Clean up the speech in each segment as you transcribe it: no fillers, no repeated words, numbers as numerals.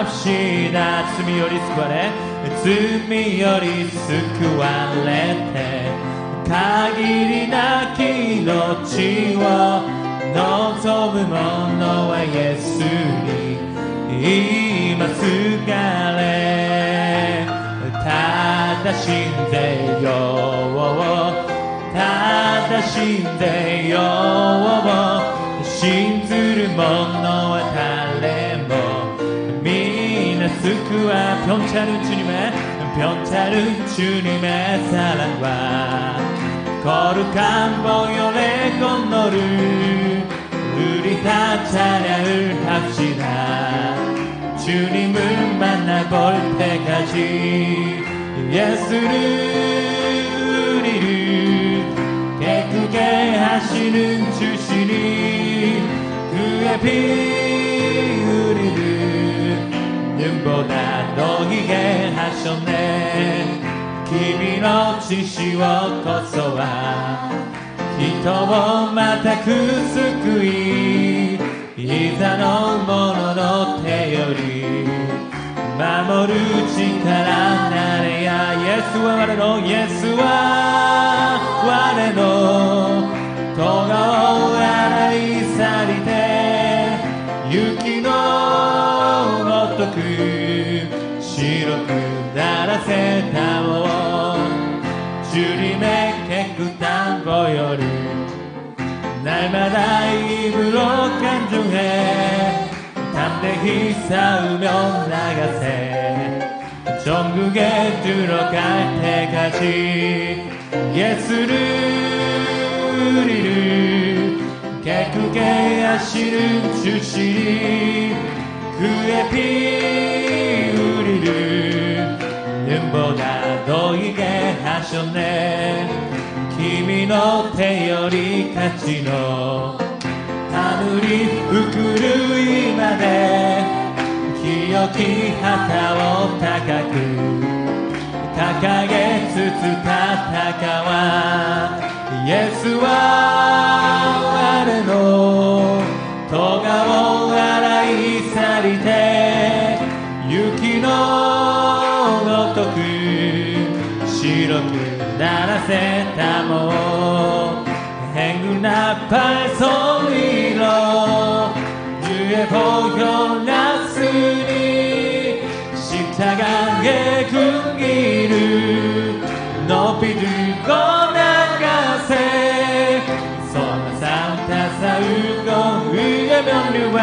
합시다.罪より救われ罪より救われて限りなき命を望む者はイエスに今すがれ。ただ信ぜよう、ただ信ぜよう、信ずる者は誰も皆救わ。평차는 주님의 평차는 주님의 사랑과 거룩한 보혈의 건너를 우리 다 찬양을 합시다. 주님을 만나볼 때까지 예수를 우리를 기쁘게 하시는 주시니 그의 피 우리를 눈보다 너희게 하셨네.君の血潮こそは人をまたく救い、いざの者の手より守る力なれや。イエスは我の、イエスは我の咎を洗い去りて雪のごとく白くならせたも주님의 깨끗한 보혈을 날마다 입으로 간증해 담대히 싸우며 나가세. 천국에 들어갈 때까지 예수를 우리를 기쁘게 하시는 주시니 그의 피 우리를 눈보다 너희게 하셨네.君の手より勝ちの아무리 부끄르이まで清き旗を高く掲げつつ戦わ。イエスは我の咎を洗い去りて雪のごとく白くならせたも행운 나팔소리로 주의 보혈 났으니 십자가의 군기를 높이 들고 나가세. 선한 싸움 다 싸우고 의의 면류와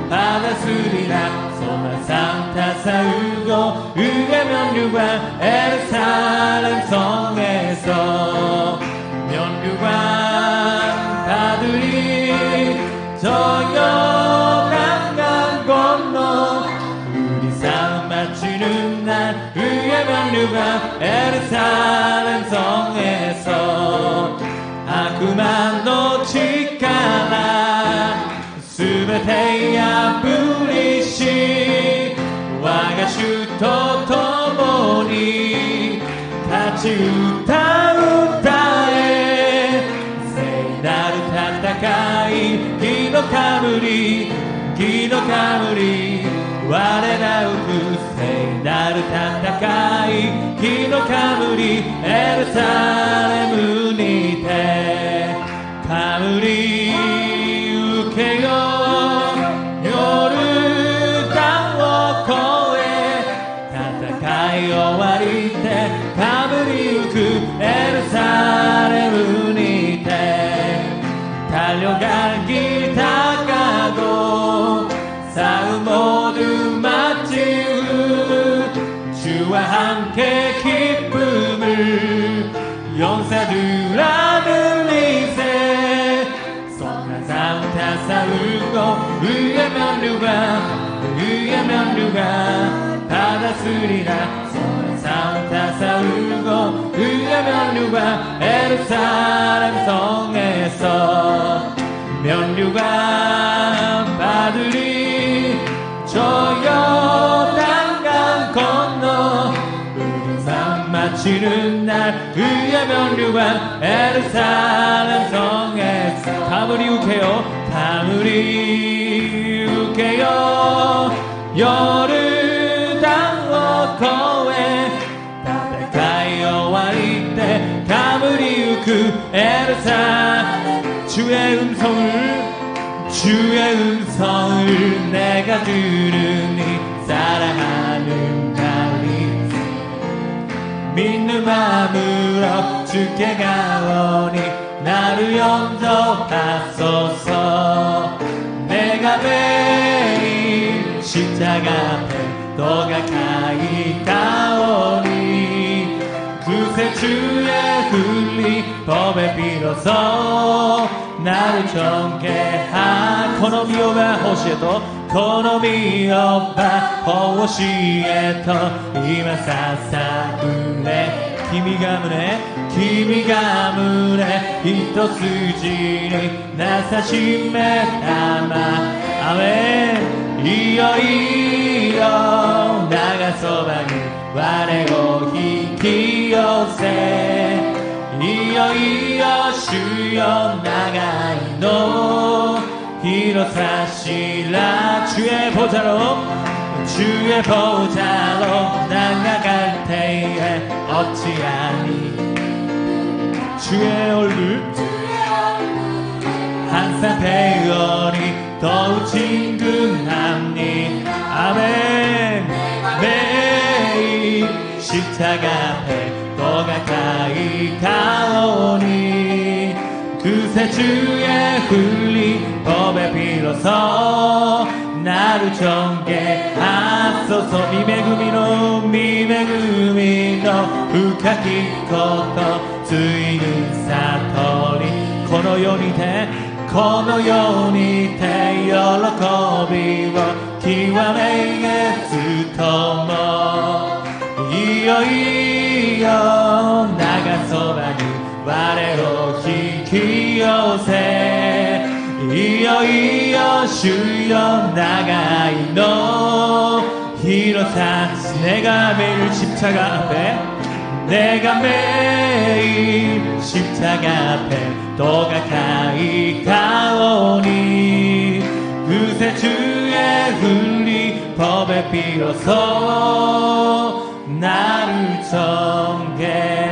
받았으리라. 선한 싸움 다 싸우고 의의 면류와 예루살렘 성에서 면류관 받으리. 저 요단강 건너 우리 싸움 마치는 날 의의 면류관 예루살렘 성에서悪魔の力すべて破りし我が主と共に立ち歌う歌え。聖なる戦い火の冠我らをく聖なる戦い火の冠エルサレムにて冠受けよヨルダンを越え戦い終わりてかぶりゆくエルサレムにて달려가기 다가고 싸움 모두 마치우 주와 함께 기쁨을 용사들아 들리세. 선한 싸움 다 싸우고 의의 면류가 받았으리라. 선한 싸움 다 싸우고 의의 면류가 예루살렘 성에서 면류가 받으리. 저 요단강 건너 우리 삶 마치는 날 의의 면류관 예루살렘 성에서 가물이 우케요 가물이 우케요 よヨルダンを越え戦い終わりでかぶりゆくエルサ주의 음성을 내가 들으니 사랑하는 달리 믿는 마음으로 주께 가오니 나를 용서하소서 내가 매일 십자가 앞에 더 가까이 가오니 그새 주의 흘린 법에 빌어서 나를 정케한この身をが欲しいとこの身をが欲しいと今ささくれ君が胸一筋になさしめたまアメンいよいよ長そばに我を引き寄せいよいよ主よ長いの広さしら주의 보좌로 나아갈 때에 어찌하니 주의 얼굴 항상 배우니 더욱 친근함니 아멘 매일 십자가 앞에 더 가까이 가오니 그새 주의 흘린 법에 빌어서 나를 정케하소서 미메구미の深きことついに悟りこの世にて喜びを極めへずともいよいよ長そばに我を引き寄せいよいよ主よ長いの広さ내가 매일 십자가 앞에 더 가까이 가오니 그새 주의 흘린 법에 빌어서 나를 정케하소서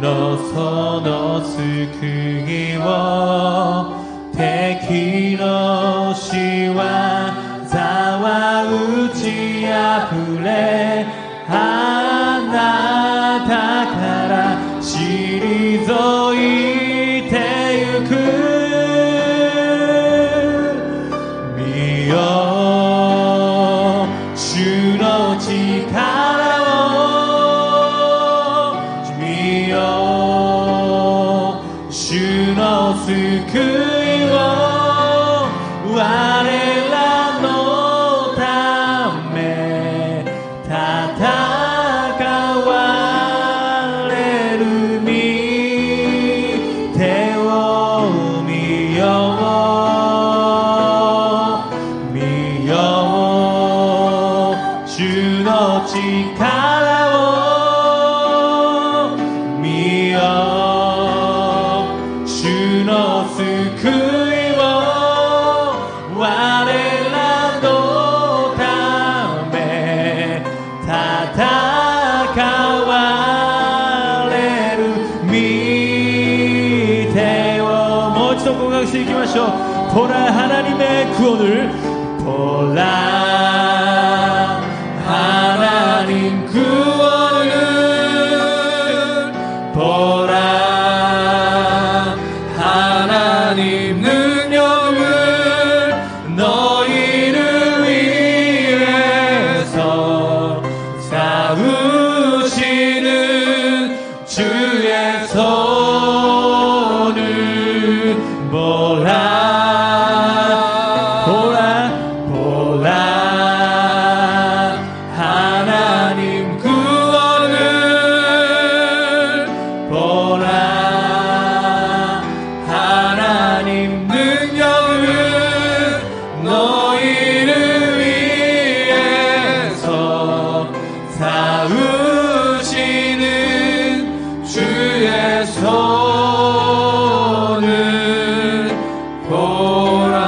その救いを敵の仕業は打ち破れあなたから退いてゆく見よ主の力を見よ主の救いを我らのため戦われる御手を見よ見よ主の力を見よ主の救いを我らのため戦われる御手をもう一度告白していきましょう보라 하나님의 구원을 보라 하나님 구원을 보라 하나님 능력을 너희를 위해서 싸우시는 주의 손을 보라 하나님 구원을 보라 하나님 능력을 너희를 위해서 싸우시는 주의 손을 보라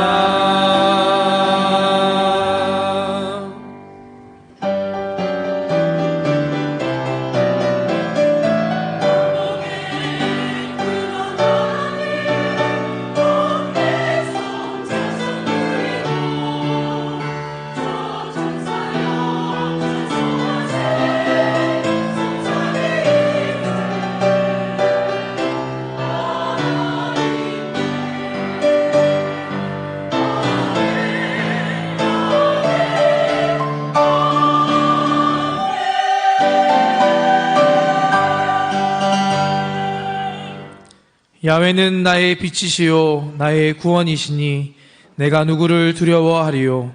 야훼는 나의 빛이시요 나의 구원이시니 내가 누구를 두려워하리요.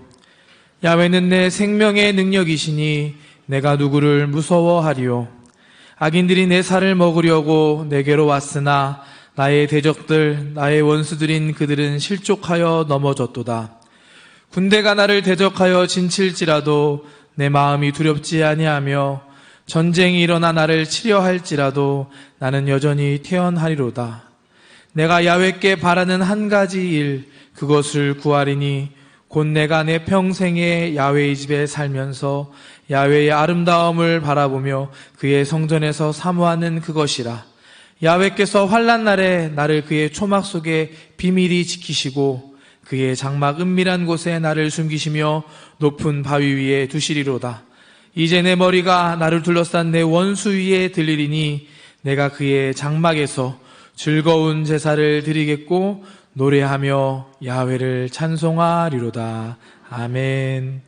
야훼는 내 생명의 능력이시니 내가 누구를 무서워하리요. 악인들이 내 살을 먹으려고 내게로 왔으나 나의 대적들 나의 원수들인 그들은 실족하여 넘어졌도다. 군대가 나를 대적하여 진칠지라도 내 마음이 두렵지 아니하며 전쟁이 일어나 나를 치려 할지라도 나는 여전히 태연하리로다. 내가 야훼께 바라는 한 가지 일 그것을 구하리니 곧 내가 내 평생에 야훼의 집에 살면서 야훼의 아름다움을 바라보며 그의 성전에서 사모하는 그것이라. 야훼께서 환난 날에 나를 그의 초막 속에 비밀히 지키시고 그의 장막 은밀한 곳에 나를 숨기시며 높은 바위 위에 두시리로다. 이제 내 머리가 나를 둘러싼 내 원수 위에 들리리니 내가 그의 장막에서 즐거운 제사를 드리겠고 노래하며 야훼를 찬송하리로다. 아멘.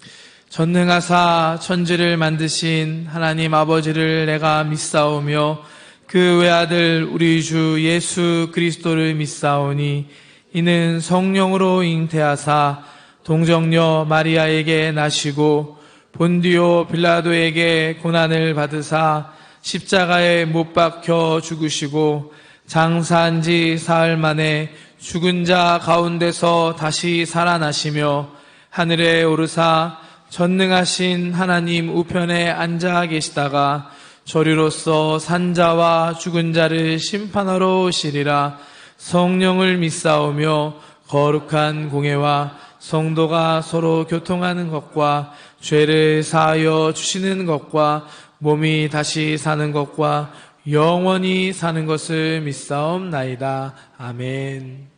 전능하사 천지를 만드신 하나님 아버지를 내가 믿사오며 그 외아들 우리 주 예수 그리스도를 믿사오니 이는 성령으로 잉태하사 동정녀 마리아에게 나시고 본디오 빌라도에게 고난을 받으사 십자가에 못 박혀 죽으시고 장사한 지 사흘 만에 죽은 자 가운데서 다시 살아나시며 하늘에 오르사 전능하신 하나님 우편에 앉아 계시다가 저리로서 산자와 죽은 자를 심판하러 오시리라. 성령을 믿사오며 거룩한 공회와 성도가 서로 교통하는 것과 죄를 사하여 주시는 것과 몸이 다시 사는 것과 영원히 사는 것을 믿사옵나이다. 아멘.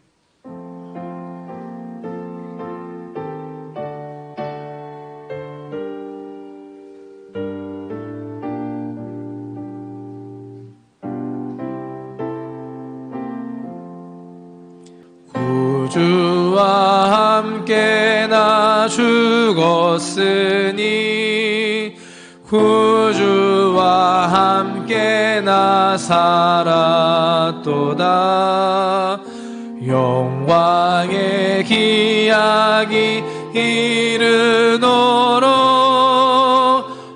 구주와 함께 나 죽었으니 구주와 함께 나 살았도다. 영광의 기약이 이르도록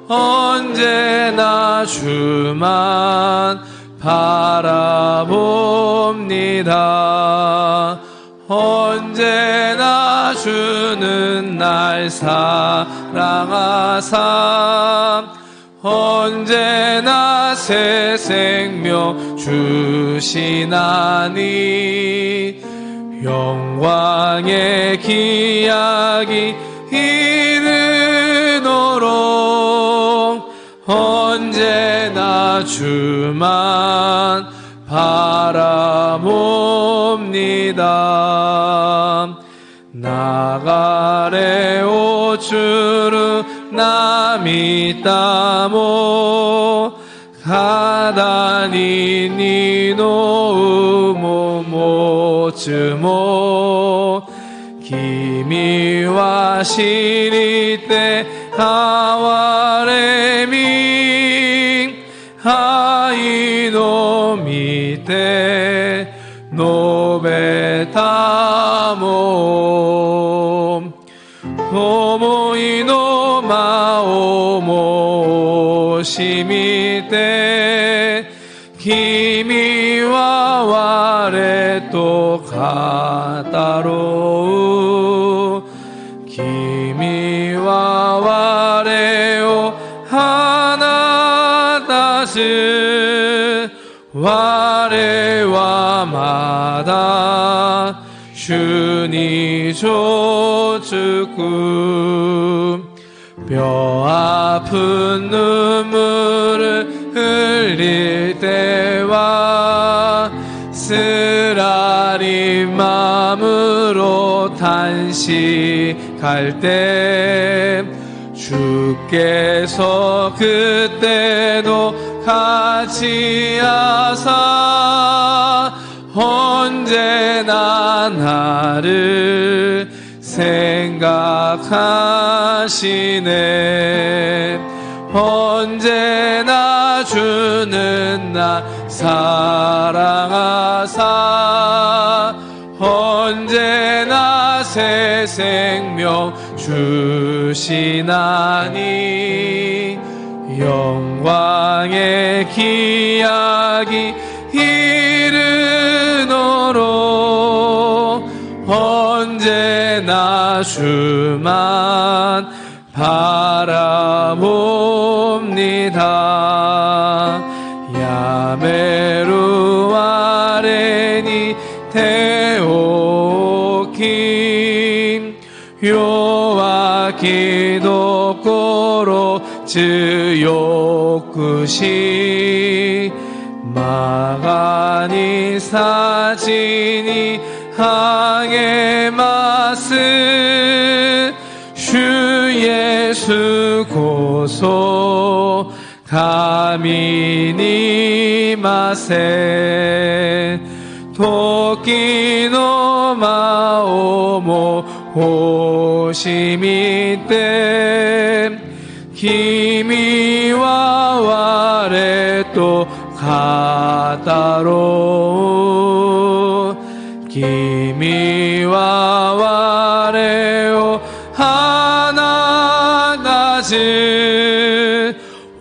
언제나 주만 바라봅니다. 언제나 주는 날 사랑하사 언제나 새 생명 주시나니 영광의 기약이 이르도록 언제나 주만 바라봅니다. 나가레오 주르 나미다모 가다니 니노우모 모츠모 기미와 시리때 하와레미 하이노 미테 노베타모 노모이노 마오모 시미테 기미와 와레토 가다로우 기미와 와레오 하나다스 와레와 마다 슈니 조츠쿠 뼈 아픈 눈물을 흘릴 때와 쓰라린 마음으로 탄식할 때 주께서 그때도 같이 하사 언제나 나를 생각하시네. 언제나 주는 나 사랑하사 언제나 새 생명 주시나니 영광의 기약이 이르도록 언제나 주만 바라봅니다. 야메루 아레니 테오킴 요와 기도코로 즈요쿠시 마가니 사지니 항해마스 주 예수 고소 가미니 마세 도끼노 마오모 호시미테 기미와 와레토 가다로 기미와 와레오 하나나즈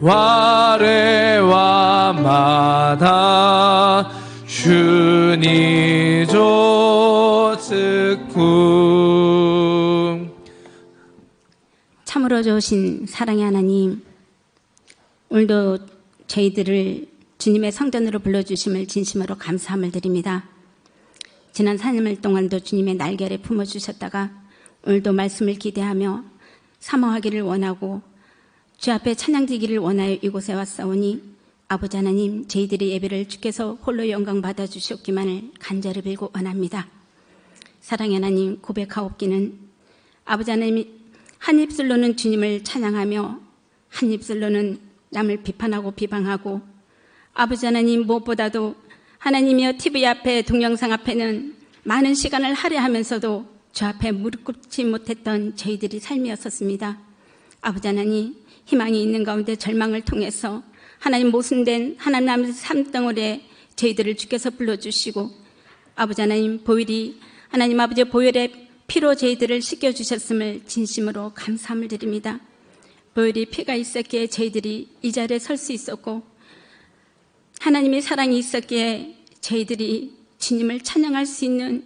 와레와 마다 주니 조츠쿠. 참으로 좋으신 사랑의 하나님, 오늘도 저희들을 주님의 성전으로 불러주심을 진심으로 감사함을 드립니다. 지난 4년 동안도 주님의 날개 아래 품어주셨다가 오늘도 말씀을 기대하며 사모하기를 원하고 주 앞에 찬양드리기를 원하여 이곳에 왔사오니 아버지 하나님, 저희들의 예배를 주께서 홀로 영광 받아주셨기만을 간절히 빌고 원합니다. 사랑의 하나님, 고백하옵기는 아버지 하나님, 한 입술로는 주님을 찬양하며 한 입술로는 남을 비판하고 비방하고, 아버지 하나님, 무엇보다도 하나님이여 TV 앞에 동영상 앞에는 많은 시간을 할애하면서도 주 앞에 무릎 꿇지 못했던 저희들이 삶이었었습니다. 아버지 하나님, 희망이 있는 가운데 절망을 통해서 하나님 모순된 하나님 삶덩어리에 저희들을 주께서 불러주시고, 아버지 하나님, 보혈이 하나님 아버지 보혈의 피로 저희들을 씻겨주셨음을 진심으로 감사함을 드립니다. 보혈이 피가 있었기에 저희들이 이 자리에 설 수 있었고, 하나님의 사랑이 있었기에 저희들이 주님을 찬양할 수 있는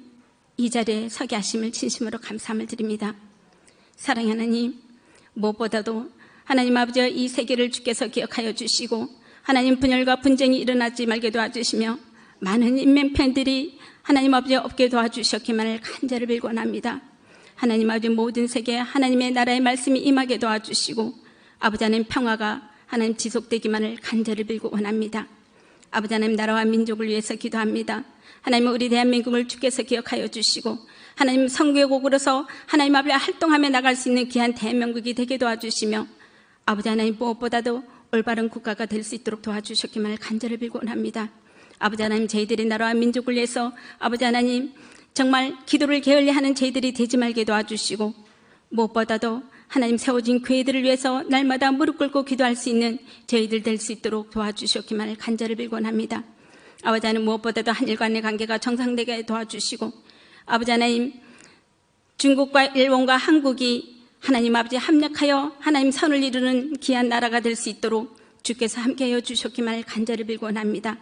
이 자리에 서게 하심을 진심으로 감사함을 드립니다. 사랑의 하나님, 무엇보다도 하나님 아버지 이 세계를 주께서 기억하여 주시고, 하나님 분열과 분쟁이 일어나지 말게 도와주시며 많은 인명편들이 하나님 아버지 없게 도와주셨기만을 간절히 빌고 원합니다. 하나님 아버지 모든 세계에 하나님의 나라의 말씀이 임하게 도와주시고, 아버지 하나님 평화가 하나님 지속되기만을 간절히 빌고 원합니다. 아버지 하나님, 나라와 민족을 위해서 기도합니다. 하나님, 우리 대한민국을 주께서 기억하여 주시고, 하나님 선교국으로서 하나님 앞에 활동하며 나갈 수 있는 귀한 대한민국이 되게 도와주시며, 아버지 하나님 무엇보다도 올바른 국가가 될 수 있도록 도와주셨기만을 간절히 빌고 원합니다. 아버지 하나님, 저희들의 나라와 민족을 위해서 아버지 하나님 정말 기도를 게을리하는 저희들이 되지 말게 도와주시고, 무엇보다도 하나님 세워진 교회들을 위해서 날마다 무릎 꿇고 기도할 수 있는 저희들 될 수 있도록 도와주셨기만을 간절히 빌고 원합니다. 아버지 하나님, 무엇보다도 한일 간의 관계가 정상되게 도와주시고, 아버지 하나님 중국과 일본과 한국이 하나님 아버지 합력하여 하나님 선을 이루는 귀한 나라가 될 수 있도록 주께서 함께하여 주셨기만을 간절히 빌고 원합니다.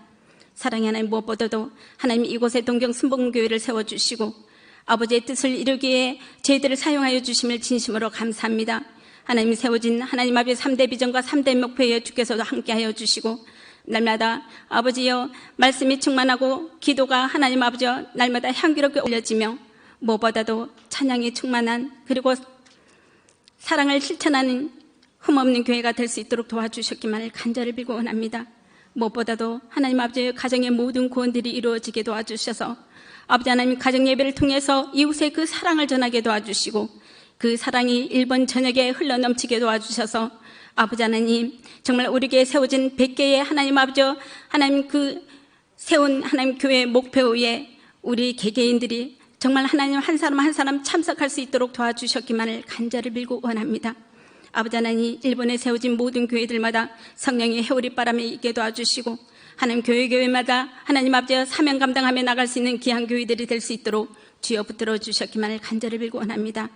사랑의 하나님, 무엇보다도 하나님 이곳에 동경 순복음교회를 세워주시고 아버지의 뜻을 이루기에 저희들을 사용하여 주심을 진심으로 감사합니다. 하나님이 세워진 하나님 아버지의 3대 비전과 3대 목표에 주께서도 함께하여 주시고, 날마다 아버지여 말씀이 충만하고 기도가 하나님 아버지여 날마다 향기롭게 올려지며, 무엇보다도 찬양이 충만한 그리고 사랑을 실천하는 흠없는 교회가 될 수 있도록 도와주셨기만을 간절히 빌고 원합니다. 무엇보다도 하나님 아버지의 가정의 모든 구원들이 이루어지게 도와주셔서 아버지 하나님 가정 예배를 통해서 이웃의 그 사랑을 전하게 도와주시고, 그 사랑이 일본 전역에 흘러넘치게 도와주셔서 아버지 하나님 정말 우리에게 세워진 100개의 하나님 아버지 하나님 그 세운 하나님 교회의 목표에 우리 개개인들이 정말 하나님 한 사람 한 사람 참석할 수 있도록 도와주셨기만을 간절히 빌고 원합니다. 아버지 하나님, 일본에 세워진 모든 교회들마다 성령의 해오리바람에 있게 도와주시고, 하나님 교회마다 하나님 아버지와 사명 감당하며 나갈 수 있는 귀한 교회들이 될 수 있도록 주여 붙들어 주셨기만을 간절히 빌고 원합니다.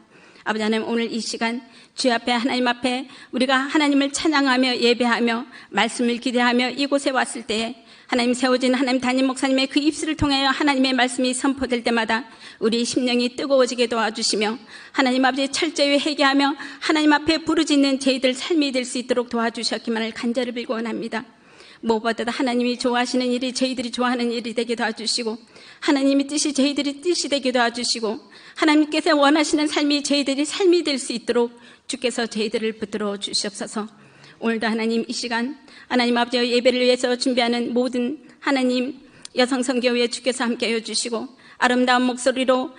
아버지 하나님, 오늘 이 시간 주 앞에 하나님 앞에 우리가 하나님을 찬양하며 예배하며 말씀을 기대하며 이곳에 왔을 때에 하나님 세워진 하나님 담임 목사님의 그 입술을 통하여 하나님의 말씀이 선포될 때마다 우리 심령이 뜨거워지게 도와주시며 하나님 아버지 철저히 회개하며 하나님 앞에 부르짖는 저희들 삶이 될 수 있도록 도와주셨기만을 간절히 빌고 원합니다. 무엇보다도 하나님이 좋아하시는 일이 저희들이 좋아하는 일이 되게 도와주시고, 하나님의 뜻이 저희들이 뜻이 되게 도와주시고, 하나님께서 원하시는 삶이 저희들이 삶이 될 수 있도록 주께서 저희들을 붙들어 주시옵소서. 오늘도 하나님 이 시간 하나님 아버지 예배를 위해서 준비하는 모든 하나님 여성선교회 주께서 함께해 주시고, 아름다운 목소리로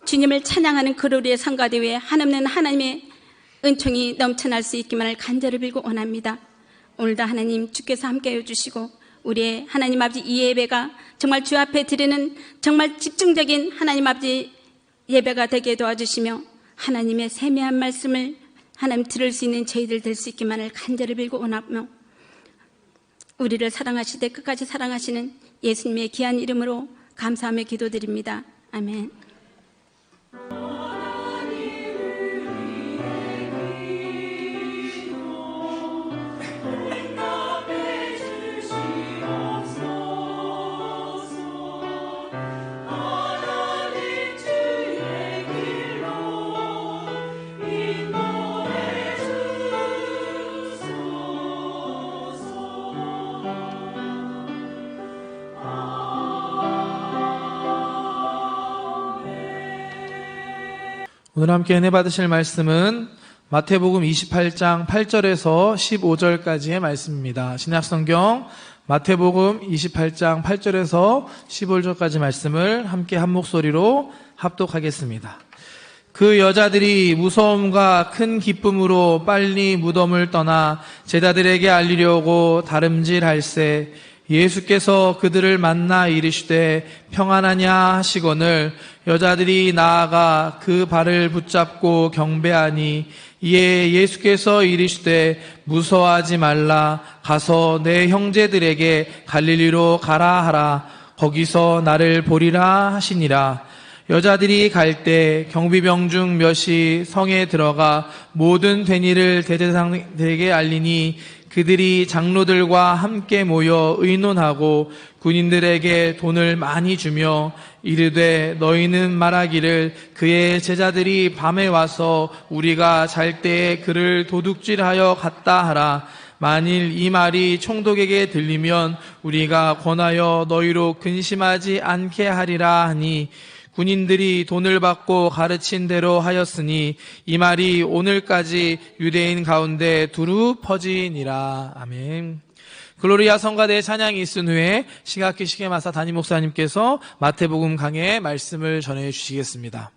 주님을 찬양하는 그루리의 성가대회에 한없는 하나님의 은총이 넘쳐날 수 있기만을 간절히 빌고 원합니다. 오늘도 하나님 주께서 함께해 주시고, 우리의 하나님 아버지 이 예배가 정말 주 앞에 드리는 정말 집중적인 하나님 아버지 예배가 되게 도와주시며 하나님의 세미한 말씀을 하나님 들을 수 있는 저희들 될 수 있기만을 간절히 빌고 원하며, 우리를 사랑하시되 끝까지 사랑하시는 예수님의 귀한 이름으로 감사하며 기도드립니다. 아멘. 오늘 함께 은혜 받으실 말씀은 마태복음 28장 8절에서 15절까지의 말씀입니다. 신약성경 마태복음 28장 8절에서 15절까지 말씀을 함께 한 목소리로 합독하겠습니다. 그 여자들이 무서움과 큰 기쁨으로 빨리 무덤을 떠나 제자들에게 알리려고 다름질할새 예수께서 그들을 만나 이르시되 평안하냐 하시거늘 여자들이 나아가 그 발을 붙잡고 경배하니 이에 예수께서 이르시되 무서워하지 말라 가서 내 형제들에게 갈릴리로 가라 하라 거기서 나를 보리라 하시니라. 여자들이 갈 때 경비병 중 몇이 성에 들어가 모든 된 일을 대제사장들에게 알리니 그들이 장로들과 함께 모여 의논하고 군인들에게 돈을 많이 주며 이르되 너희는 말하기를 그의 제자들이 밤에 와서 우리가 잘 때에 그를 도둑질하여 갔다 하라. 만일 이 말이 총독에게 들리면 우리가 권하여 너희로 근심하지 않게 하리라 하니 군인들이 돈을 받고 가르친 대로 하였으니 이 말이 오늘까지 유대인 가운데 두루 퍼지니라. 아멘. 글로리아 성가대의 찬양이 있은 후에 시각기 시계마사 담임 목사님께서 마태복음 강해 말씀을 전해 주시겠습니다.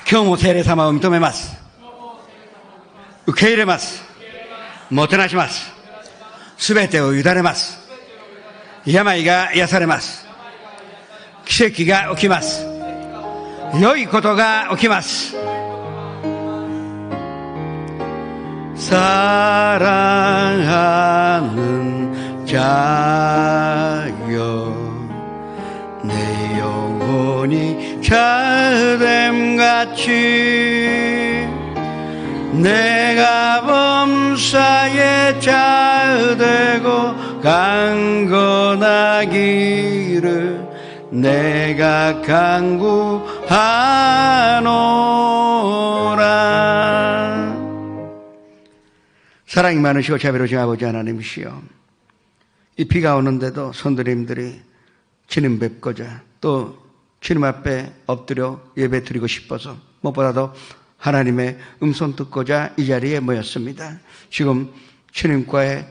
今日も聖霊様を認めます。受け入れます。もてなします。すべてを委ねます。病が癒されます。奇跡が起きます。良いことが起きます。사랑하는 자여 내 영혼이 자됨같이 내가 범사에 자되고 강건하기를 내가 간구하노라. 사랑이 많으시고 자비로우신 아버지 하나님이시여, 이 비가 오는데도 성도님들이 주님 뵙고자 또 주님 앞에 엎드려 예배 드리고 싶어서 무엇보다도 하나님의 음성 듣고자 이 자리에 모였습니다. 지금 주님과의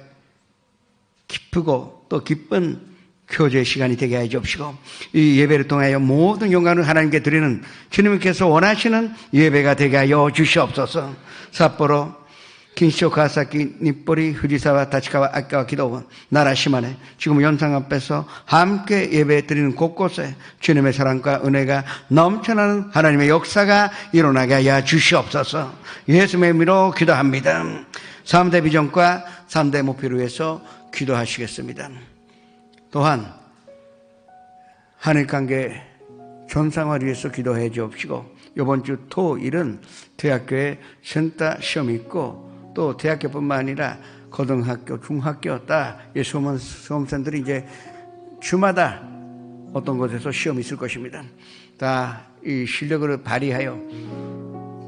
기쁘고 또 기쁜 교제의 시간이 되게 하여 주옵시고, 이 예배를 통하여 모든 영광을 하나님께 드리는 주님께서 원하시는 예배가 되게 하여 주시옵소서. 삿포로 긴쇼 가사키 니뽀리 후지사와 다치카와 아까와 기도원 나라 시마네 지금 영상 앞에서 함께 예배 드리는 곳곳에 주님의 사랑과 은혜가 넘쳐나는 하나님의 역사가 일어나게 하여 주시옵소서. 예수의 이름으로 기도합니다. 3대 비전과 3대 목표를 위해서 기도하시겠습니다. 또한 한일관계 전상화를 위해서 기도해 주옵시고, 이번 주 토일은 대학교에 센터 시험이 있고 또 대학교뿐만 아니라 고등학교, 중학교 다 수험생들이 이제 주마다 어떤 곳에서 시험이 있을 것입니다. 다 이 실력을 발휘하여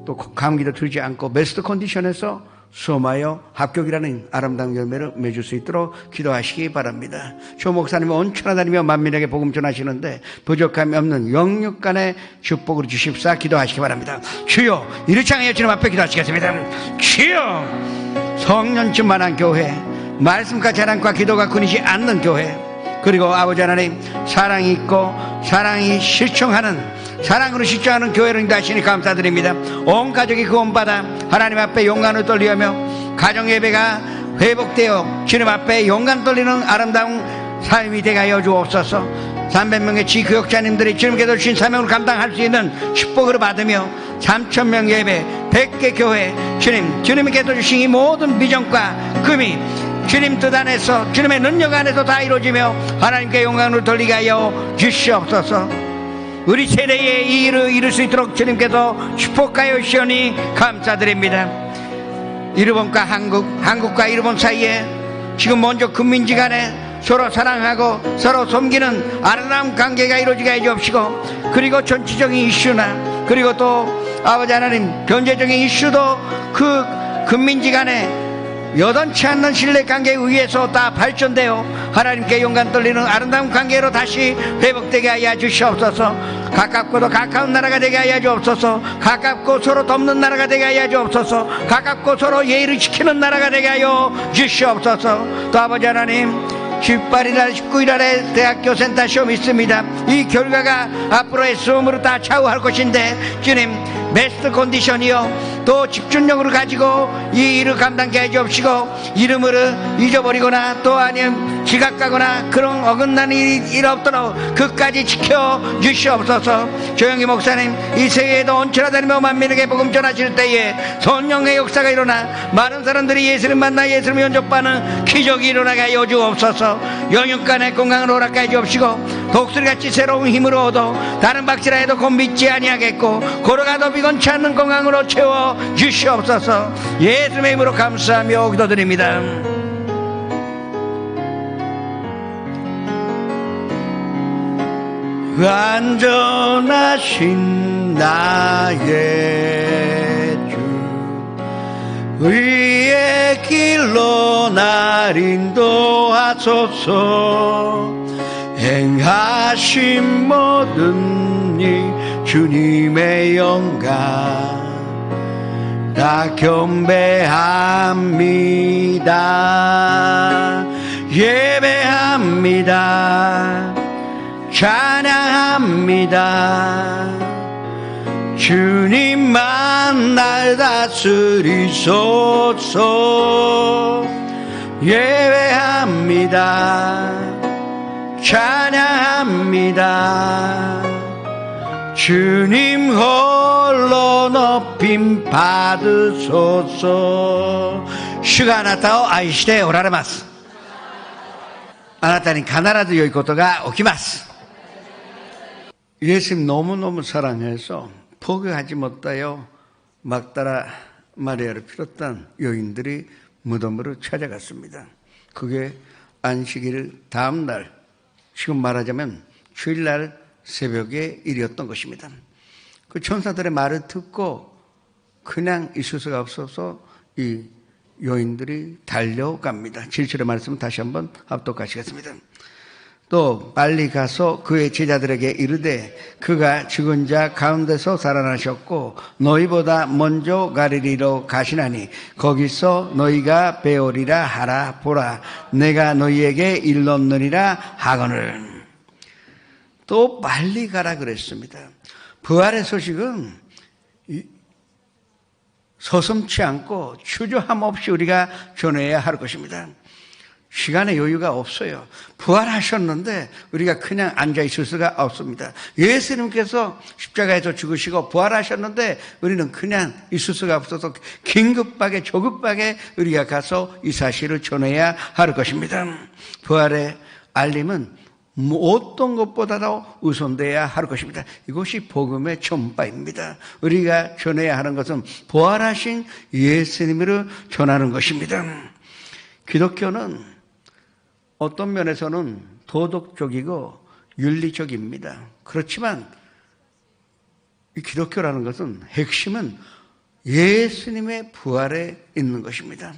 또 감기도 들지 않고 베스트 컨디션에서 수험하여 합격이라는 아름다운 열매를 맺을 수 있도록 기도하시기 바랍니다. 조 목사님은 온천하 다니며 만민에게 복음 전하시는데 부족함이 없는 영육간의 축복을 주십사 기도하시기 바랍니다. 주여, 이르지 않으여 주님 앞에 기도하시겠습니다. 주여, 성년쯤만한 교회, 말씀과 자랑과 기도가 끊이지 않는 교회, 그리고 아버지 하나님 사랑이 있고 사랑이 실천하는, 사랑으로 실천하는 교회를 인도하시니 감사드립니다. 온 가족이 구원받아 하나님 앞에 용감을 돌리며 가정예배가 회복되어 주님 앞에 용감 돌리는 아름다운 삶이 되게 하여 주옵소서. 300명의 지교역자님들이 주님께서 주신 사명을 감당할 수 있는 축복을 받으며 3,000명 예배, 100개 교회, 주님께서 주신 이 모든 비전과 금이 주님 뜻 안에서, 주님의 능력 안에서 다 이루어지며 하나님께 영광을 돌리게 하여 주시옵소서. 우리 세대에 이 일을 이룰 수 있도록 주님께서 축복하여 주시니 감사드립니다. 일본과 한국과 일본 사이에 지금 먼저 국민지 간에 서로 사랑하고 서로 섬기는 아름다운 관계가 이루어지게 해 주옵시고, 그리고 정치적인 이슈나 그리고 또 아버지 하나님 경제적인 이슈도 그 국민지 간에 여던치 않는 신뢰관계에 의해서 다 발전되어 하나님께 용감 돌리는 아름다운 관계로 다시 회복되게 하여 주시옵소서. 가깝고도 가까운 나라가 되게 하여 주옵소서. 가깝고 서로 돕는 나라가 되게 하여 주옵소서. 가깝고 서로 예의를 지키는 나라가 되게 하여 주시옵소서. 또 아버지 하나님 18일날 19일날에 대학교 센터 시험이 있습니다. 이 결과가 앞으로의 수험으로 다 좌우할 것인데 주님 베스트 컨디션이요 또 집중력으로 가지고 이 일을 감당케 해주옵시고, 이름을 잊어버리거나 또 아니면 지각하거나 그런 어긋난 일이 없도록 끝까지 지켜주시옵소서. 조영기 목사님 이 세계에도 온천하다니며 만민에게 복음 전하실 때에 성령의 역사가 일어나 많은 사람들이 예수를 만나 예수를 영접하는 기적이 일어나게 하여 주옵소서. 영육간의 건강을 허락해 주옵시고, 독수리같이 새로운 힘을 얻어 다른 박지라 해도 곧 믿지 아니하겠고 걸어가도 비건치 않는 건강으로 채워 주시옵소서. 예수의 이름으로 감사하며 기도드립니다. 완전하신 나의 주 의의 길로 날 인도하소서. 행하신 모든 일 주님의 영광 다 경배합니다. 예배합니다. 찬양합니다. 주님만 날 다스리소서. 예배합니다. 찬양합니다. 주님 홀로 높임 받으소서. 주가あなたを愛しておられます。あなたに必ず良いことが起きます。 예수님 너무너무 사랑해서 포기하지 못하여 막달라 마리아를 비롯한 여인들이 무덤으로 찾아갔습니다. 그게 안식일 다음 날, 지금 말하자면 주일날 새벽의 일이었던 것입니다. 그 천사들의 말을 듣고 그냥 있을 수가 없어서 이 여인들이 달려갑니다. 7절의 말씀은 다시 한번 합독하시겠습니다. 또 빨리 가서 그의 제자들에게 이르되 그가 죽은 자 가운데서 살아나셨고 너희보다 먼저 갈릴리로 가시나니 거기서 너희가 배우리라 하라. 보라, 내가 너희에게 일렀느니라 하거늘. 또 빨리 가라 그랬습니다. 부활의 소식은 서슴지 않고 주저함 없이 우리가 전해야 할 것입니다. 시간의 여유가 없어요. 부활하셨는데 우리가 그냥 앉아있을 수가 없습니다. 예수님께서 십자가에서 죽으시고 부활하셨는데 우리는 그냥 있을 수가 없어서 긴급하게 조급하게 우리가 가서 이 사실을 전해야 할 것입니다. 부활의 알림은 어떤 것보다도 우선돼야 할 것입니다. 이것이 복음의 전파입니다. 우리가 전해야 하는 것은 부활하신 예수님을 전하는 것입니다. 기독교는 어떤 면에서는 도덕적이고 윤리적입니다. 그렇지만 이 기독교라는 것은 핵심은 예수님의 부활에 있는 것입니다.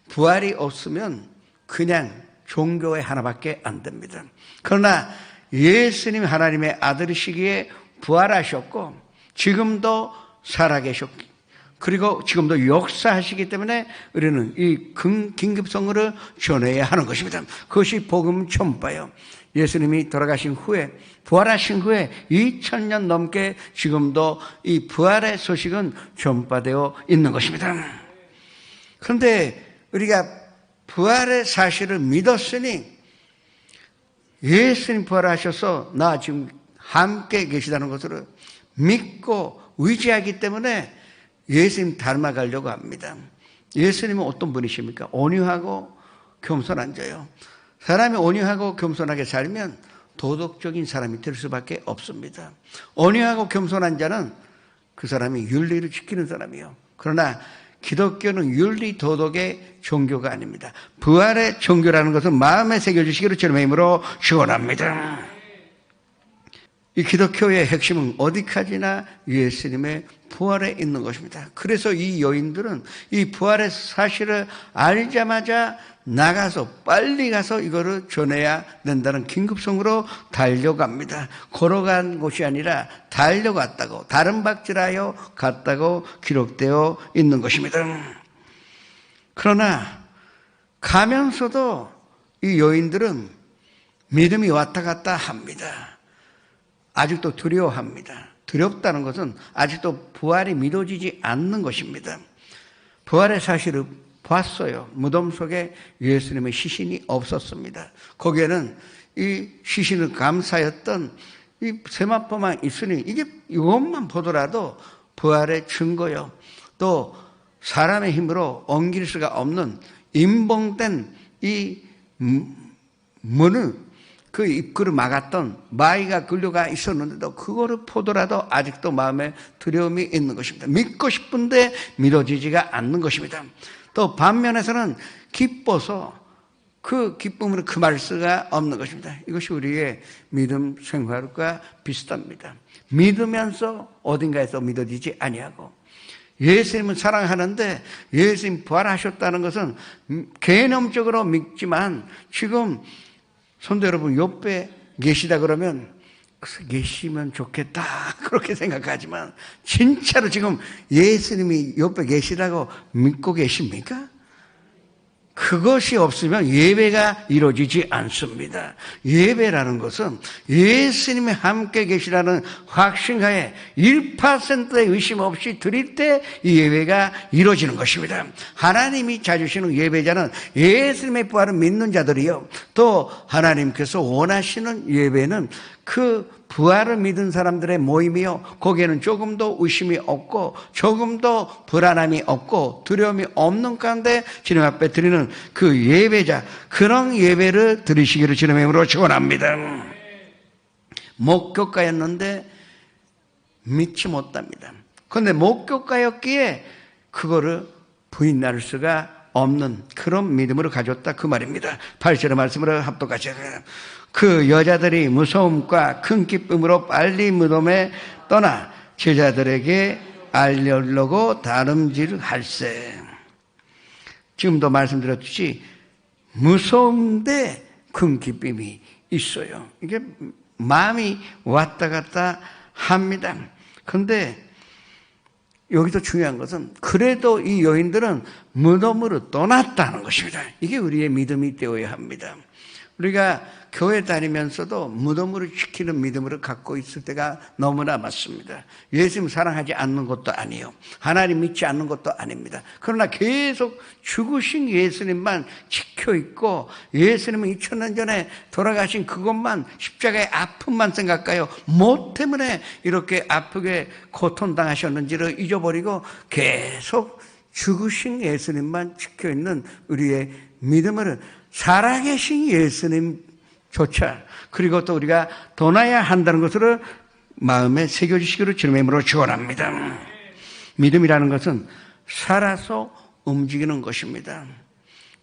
부활이 없으면 그냥 종교의 하나밖에 안 됩니다. 그러나 예수님 하나님의 아들이시기에 부활하셨고 지금도 살아계셨고 그리고 지금도 역사하시기 때문에 우리는 이 긴급성을 전해야 하는 것입니다. 그것이 복음 전파예요. 예수님이 돌아가신 후에 부활하신 후에 2000년 넘게 지금도 이 부활의 소식은 전파되어 있는 것입니다. 그런데 우리가 부활의 사실을 믿었으니 예수님 부활하셔서 나 지금 함께 계시다는 것을 믿고 의지하기 때문에 예수님 닮아가려고 합니다. 예수님은 어떤 분이십니까? 온유하고 겸손한 자요. 사람이 온유하고 겸손하게 살면 도덕적인 사람이 될 수밖에 없습니다. 온유하고 겸손한 자는 그 사람이 윤리를 지키는 사람이요. 그러나 기독교는 윤리 도덕의 종교가 아닙니다. 부활의 종교라는 것은 마음에 새겨주시기를 주님의 힘으로 축원합니다. 이 기독교의 핵심은 어디까지나 예수님의 부활에 있는 것입니다. 그래서 이 여인들은 이 부활의 사실을 알자마자 나가서 빨리 가서 이거를 전해야 된다는 긴급성으로 달려갑니다. 걸어간 곳이 아니라 달려갔다고 다른 박질하여 갔다고 기록되어 있는 것입니다. 그러나 가면서도 이 여인들은 믿음이 왔다 갔다 합니다. 아직도 두려워합니다. 두렵다는 것은 아직도 부활이 믿어지지 않는 것입니다. 부활의 사실을 봤어요. 무덤 속에 예수님의 시신이 없었습니다. 거기에는 이 시신을 감싸였던 이 세마포만 있으니 이것만 보더라도 부활의 증거요. 또 사람의 힘으로 옮길 수가 없는 임봉된 이 문을 그 입구를 막았던 마귀가 끌려가 있었는데도 그거를 보더라도 아직도 마음에 두려움이 있는 것입니다. 믿고 싶은데 믿어지지가 않는 것입니다. 또 반면에서는 기뻐서 그 기쁨으로 금할 수가 없는 것입니다. 이것이 우리의 믿음 생활과 비슷합니다. 믿으면서 어딘가에서 믿어지지 아니하고 예수님은 사랑하는데 예수님 부활하셨다는 것은 개념적으로 믿지만 지금 성도 여러분 옆에 계시다 그러면 계시면 좋겠다 그렇게 생각하지만 진짜로 지금 예수님이 옆에 계시다고 믿고 계십니까? 그것이 없으면 예배가 이루어지지 않습니다. 예배라는 것은 예수님이 함께 계시라는 확신하에 1%의 의심 없이 드릴 때 이 예배가 이루어지는 것입니다. 하나님이 찾으시는 예배자는 예수님의 부활을 믿는 자들이요, 또 하나님께서 원하시는 예배는 그 부활을 믿은 사람들의 모임이요, 거기에는 조금도 의심이 없고 조금도 불안함이 없고 두려움이 없는 가운데 주님 앞에 드리는 그 예배자, 그런 예배를 드리시기를 주님의 이름으로 축원합니다. 목격가였는데 믿지 못합니다. 그런데 목격가였기에 그거를 부인할 수가 없는 그런 믿음으로 가졌다, 그 말입니다. 8절의 말씀으로 합독하셔야 돼요. 그 여자들이 무서움과 큰 기쁨으로 빨리 무덤에 떠나 제자들에게 알려려고 다름질할세. 지금도 말씀드렸듯이 무서운데 큰 기쁨이 있어요. 이게 마음이 왔다 갔다 합니다. 그런데 여기서 중요한 것은 그래도 이 여인들은 무덤으로 떠났다는 것입니다. 이게 우리의 믿음이 되어야 합니다. 우리가 교회 다니면서도 무덤으로 지키는 믿음을 갖고 있을 때가 너무나 많습니다. 예수님 사랑하지 않는 것도 아니에요. 하나님 믿지 않는 것도 아닙니다. 그러나 계속 죽으신 예수님만 지켜있고 예수님은 2000년 전에 돌아가신 그것만, 십자가의 아픔만 생각해요. 뭐 때문에 이렇게 아프게 고통당하셨는지를 잊어버리고 계속 죽으신 예수님만 지켜있는 우리의 믿음을 살아계신 예수님조차, 그리고 또 우리가 떠나야 한다는 것을 마음에 새겨주시기를 주님의 이름으로 축원합니다. 믿음이라는 것은 살아서 움직이는 것입니다.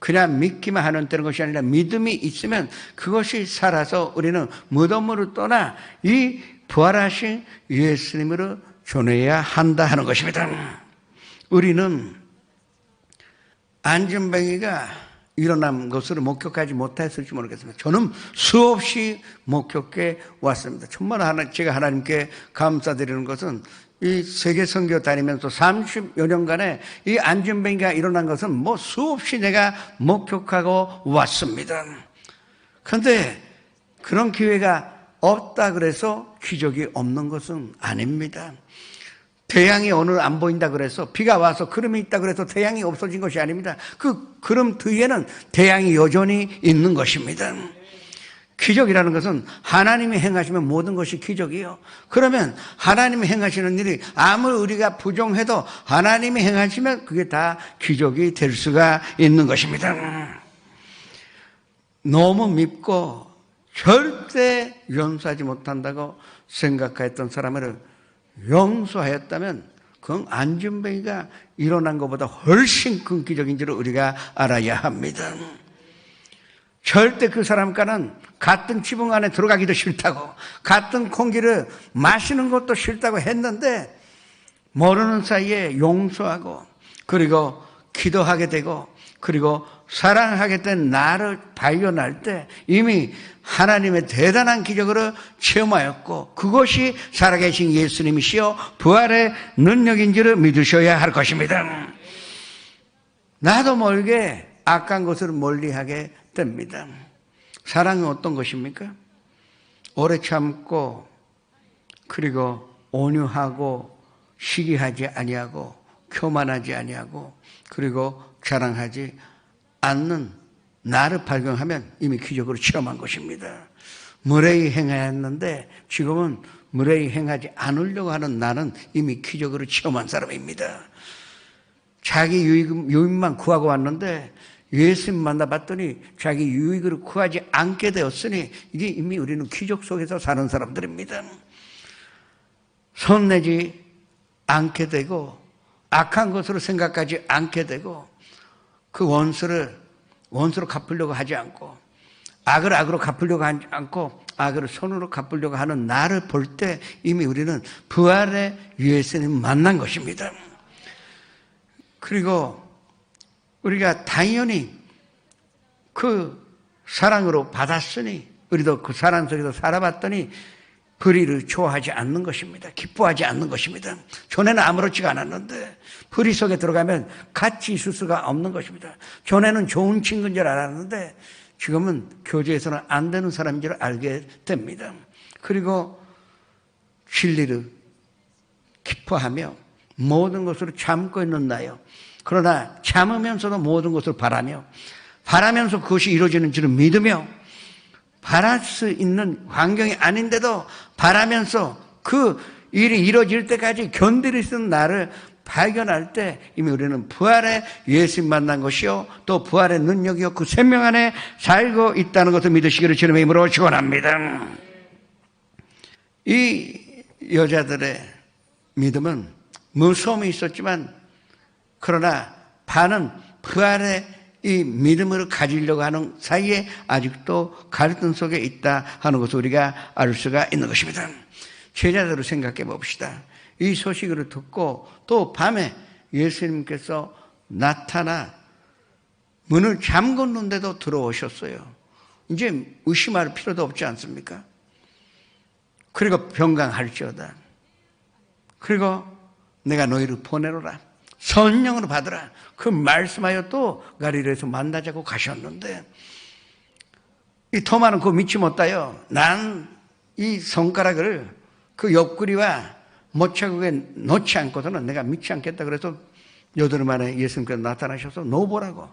그냥 믿기만 하는 되는 것이 아니라 믿음이 있으면 그것이 살아서 우리는 무덤으로 떠나 이 부활하신 예수님으로 전해야 한다 하는 것입니다. 우리는 안전뱅이가 일어난 것을 목격하지 못했을지 모르겠습니다. 저는 수없이 목격해 왔습니다. 정말 제가 하나님께 감사드리는 것은 이 세계 선교 다니면서 30여 년간에 이 안전뱅이가 일어난 것은 뭐 수없이 내가 목격하고 왔습니다. 그런데 그런 기회가 없다 그래서 기적이 없는 것은 아닙니다. 태양이 오늘 안 보인다 그래서, 비가 와서 구름이 있다 그래서 태양이 없어진 것이 아닙니다. 그 구름 뒤에는 태양이 여전히 있는 것입니다. 기적이라는 것은 하나님이 행하시면 모든 것이 기적이요. 그러면 하나님이 행하시는 일이 아무리 우리가 부정해도 하나님이 행하시면 그게 다 기적이 될 수가 있는 것입니다. 너무 밉고 절대 용서하지 못한다고 생각했던 사람을 용서하였다면 그건 안전뱅이가 일어난 것보다 훨씬 큰 기적인지를 우리가 알아야 합니다. 절대 그 사람과는 같은 지붕 안에 들어가기도 싫다고, 같은 공기를 마시는 것도 싫다고 했는데 모르는 사이에 용서하고, 그리고 기도하게 되고, 그리고 사랑하게 된 나를 발견할 때 이미 하나님의 대단한 기적으로 체험하였고, 그것이 살아계신 예수님이시여 부활의 능력인지를 믿으셔야 할 것입니다. 나도 모르게 악한 것을 멀리하게 됩니다. 사랑은 어떤 것입니까? 오래 참고, 그리고 온유하고, 시기하지 아니하고, 교만하지 아니하고, 그리고 자랑하지 않는 나를 발견하면 이미 기적으로 체험한 것입니다. 무례히 행하였는데 지금은 무례히 행하지 않으려고 하는 나는 이미 기적으로 체험한 사람입니다. 자기 유익만 구하고 왔는데 예수님 만나봤더니 자기 유익을 구하지 않게 되었으니 이게 이미 우리는 기적 속에서 사는 사람들입니다. 손내지 않게 되고, 악한 것으로 생각하지 않게 되고, 그 원수로 갚으려고 하지 않고, 악을 악으로 갚으려고 하지 않고 악을 손으로 갚으려고 하는 나를 볼 때 이미 우리는 부활의 예수님 만난 것입니다. 그리고 우리가 당연히 그 사랑으로 받았으니, 우리도 그 사랑 속에서 살아봤더니 불의를 좋아하지 않는 것입니다. 기뻐하지 않는 것입니다. 전에는 아무렇지가 않았는데 불의 속에 들어가면 같이 있을 수가 없는 것입니다. 전에는 좋은 친구인 줄 알았는데 지금은 교제에서는 안 되는 사람인 줄 알게 됩니다. 그리고 진리를 기뻐하며 모든 것으로 참고 있는 나요. 그러나 참으면서도 모든 것을 바라면서 그것이 이루어지는 줄을 믿으며 바랄 수 있는 환경이 아닌데도 바라면서 그 일이 이루어질 때까지 견딜 수 있는 나를 발견할 때 이미 우리는 부활의 예수님 만난 것이요 또 부활의 능력이요 그 생명 안에 살고 있다는 것을 믿으시기를 주님의 이름으로 축원합니다. 이 여자들의 믿음은 무서움이 있었지만 그러나 반은 부활의 이 믿음을 가지려고 하는 사이에 아직도 갈등 속에 있다 하는 것을 우리가 알 수가 있는 것입니다. 제자들을 생각해 봅시다. 이 소식을 듣고 또 밤에 예수님께서 나타나 문을 잠궜는데도 들어오셨어요. 이제 의심할 필요도 없지 않습니까? 그리고 병강할지어다. 그리고 내가 너희를 보내노라. 성령으로 받으라. 그 말씀하여 또 갈릴리에서 만나자고 가셨는데 이 토마는 그거 믿지 못해요. 난 이 손가락을 그 옆구리와 못자국에 놓지 않고서는 내가 믿지 않겠다. 그래서 여드름 만에 예수님께서 나타나셔서 놓으라고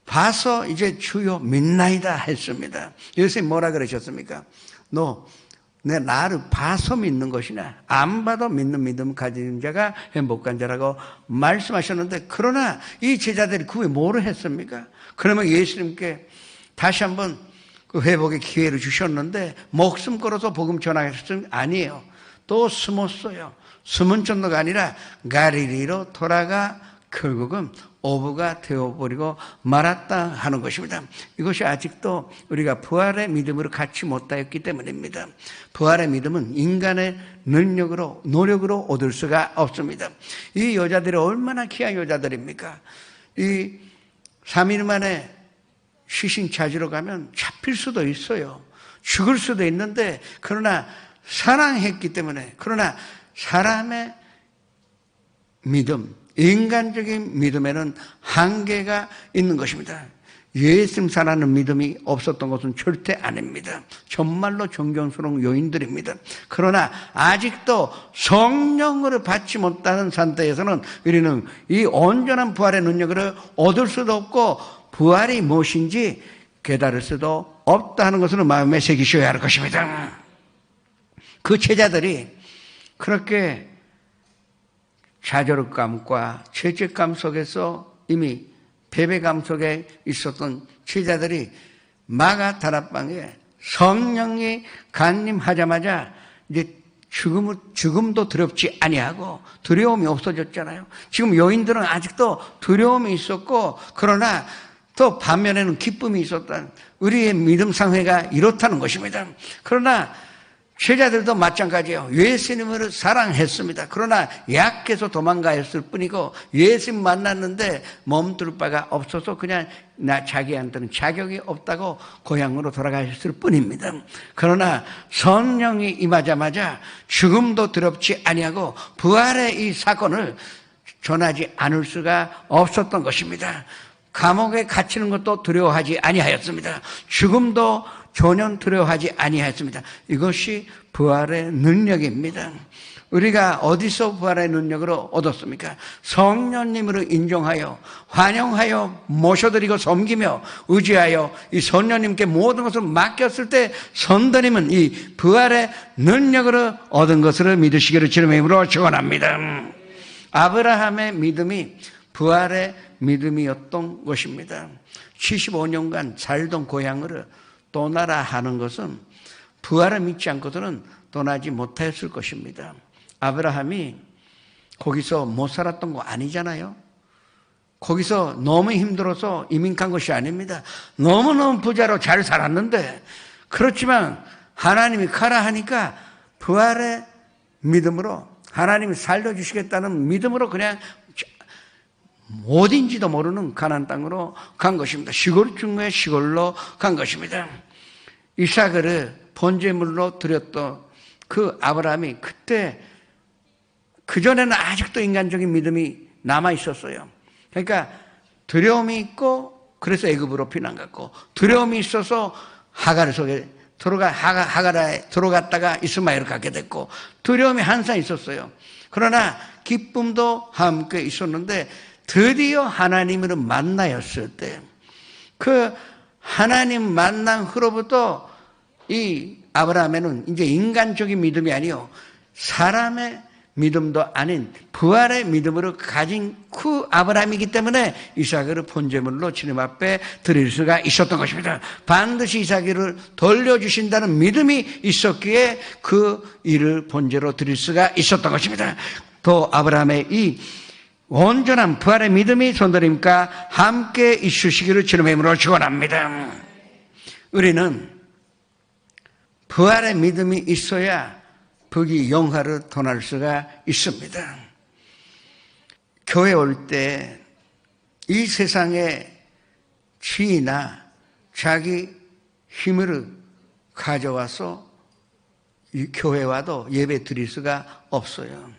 봐서 이제 주여 믿나이다 했습니다. 예수님 뭐라 그러셨습니까? 너 내 나를 봐서 믿는 것이나 안 봐도 믿는 믿음 가진 자가 행복한 자라고 말씀하셨는데 그러나 이 제자들이 그 후에 뭐를 했습니까? 그러면 예수님께 다시 한번 그 회복의 기회를 주셨는데 목숨 걸어서 복음 전하셨으면 아니에요. 또 숨었어요. 숨은 정도가 아니라 갈릴리로 돌아가 결국은 어부가 되어버리고 말았다 하는 것입니다. 이것이 아직도 우리가 부활의 믿음으로 갖지 못하였기 때문입니다. 부활의 믿음은 인간의 능력으로 노력으로 얻을 수가 없습니다. 이 여자들이 얼마나 귀한 여자들입니까? 이 3일 만에 시신 찾으러 가면 잡힐 수도 있어요. 죽을 수도 있는데 그러나 사랑했기 때문에 그러나 사람의 믿음 인간적인 믿음에는 한계가 있는 것입니다. 예수님 사랑하는 믿음이 없었던 것은 절대 아닙니다. 정말로 존경스러운 요인들입니다. 그러나 아직도 성령으로 받지 못하는 상태에서는 우리는 이 온전한 부활의 능력을 얻을 수도 없고 부활이 무엇인지 깨달을 수도 없다는 것을 마음에 새기셔야 할 것입니다. 그 제자들이 그렇게 좌절감과 죄책감 속에서 이미 패배감 속에 있었던 제자들이 마가 다락방에 성령이 강림하자마자 이제 죽음도 두렵지 아니하고 두려움이 없어졌잖아요. 지금 여인들은 아직도 두려움이 있었고 그러나 또 반면에는 기쁨이 있었다. 우리의 믿음 상회가 이렇다는 것입니다. 그러나 제자들도 마찬가지예요. 예수님을 사랑했습니다. 그러나 약해서 도망가였을 뿐이고 예수님 만났는데 멈둘 바가 없어서 그냥 자기한테는 자격이 없다고 고향으로 돌아가셨을 뿐입니다. 그러나 성령이 임하자마자 죽음도 두렵지 아니하고 부활의 이 사건을 전하지 않을 수가 없었던 것입니다. 감옥에 갇히는 것도 두려워하지 아니하였습니다. 죽음도 전혀 두려워하지 아니하였습니다. 이것이 부활의 능력입니다. 우리가 어디서 부활의 능력으로 얻었습니까? 성령님으로 인정하여 환영하여 모셔드리고 섬기며 의지하여 이 성령님께 모든 것을 맡겼을 때 성도님은 이 부활의 능력으로 얻은 것을 믿으시기를 주님의 이름으로 축원합니다. 아브라함의 믿음이 부활의 믿음이었던 것입니다. 75년간 살던 고향을 떠나라 하는 것은 부활을 믿지 않고서는 떠나지 못했을 것입니다. 아브라함이 거기서 못 살았던 거 아니잖아요. 거기서 너무 힘들어서 이민 간 것이 아닙니다. 너무너무 부자로 잘 살았는데 그렇지만 하나님이 가라 하니까 부활의 믿음으로 하나님이 살려주시겠다는 믿음으로 그냥 어딘지도 모르는 가나안 땅으로 간 것입니다. 시골 중에 시골로 간 것입니다. 이삭을 번제물로 드렸던 그 아브라함이 그때 그전에는 아직도 인간적인 믿음이 남아 있었어요. 그러니까 두려움이 있고 그래서 애굽으로 피난 갔고, 두려움이 있어서 하갈 속에 하갈에 들어갔다가 이스마엘을 갖게 됐고, 두려움이 항상 있었어요. 그러나 기쁨도 함께 있었는데 드디어 하나님을 만나였을 때, 그 하나님 만난 후로부터 이 아브라함에는 이제 인간적인 믿음이 아니요, 사람의 믿음도 아닌 부활의 믿음으로 가진 그 아브라함이기 때문에 이삭을 번제물로 주님 앞에 드릴 수가 있었던 것입니다. 반드시 이삭을 돌려주신다는 믿음이 있었기에 그 일을 번제로 드릴 수가 있었던 것입니다. 또 아브라함의 이 온전한 부활의 믿음이 성도님과 함께 있으시기를 주님의 이름으로 축원합니다. 우리는 부활의 믿음이 있어야 거기 영화를 도날 수가 있습니다. 교회 올 때 이 세상의 지위나 자기 힘을 가져와서 이 교회와도 예배 드릴 수가 없어요.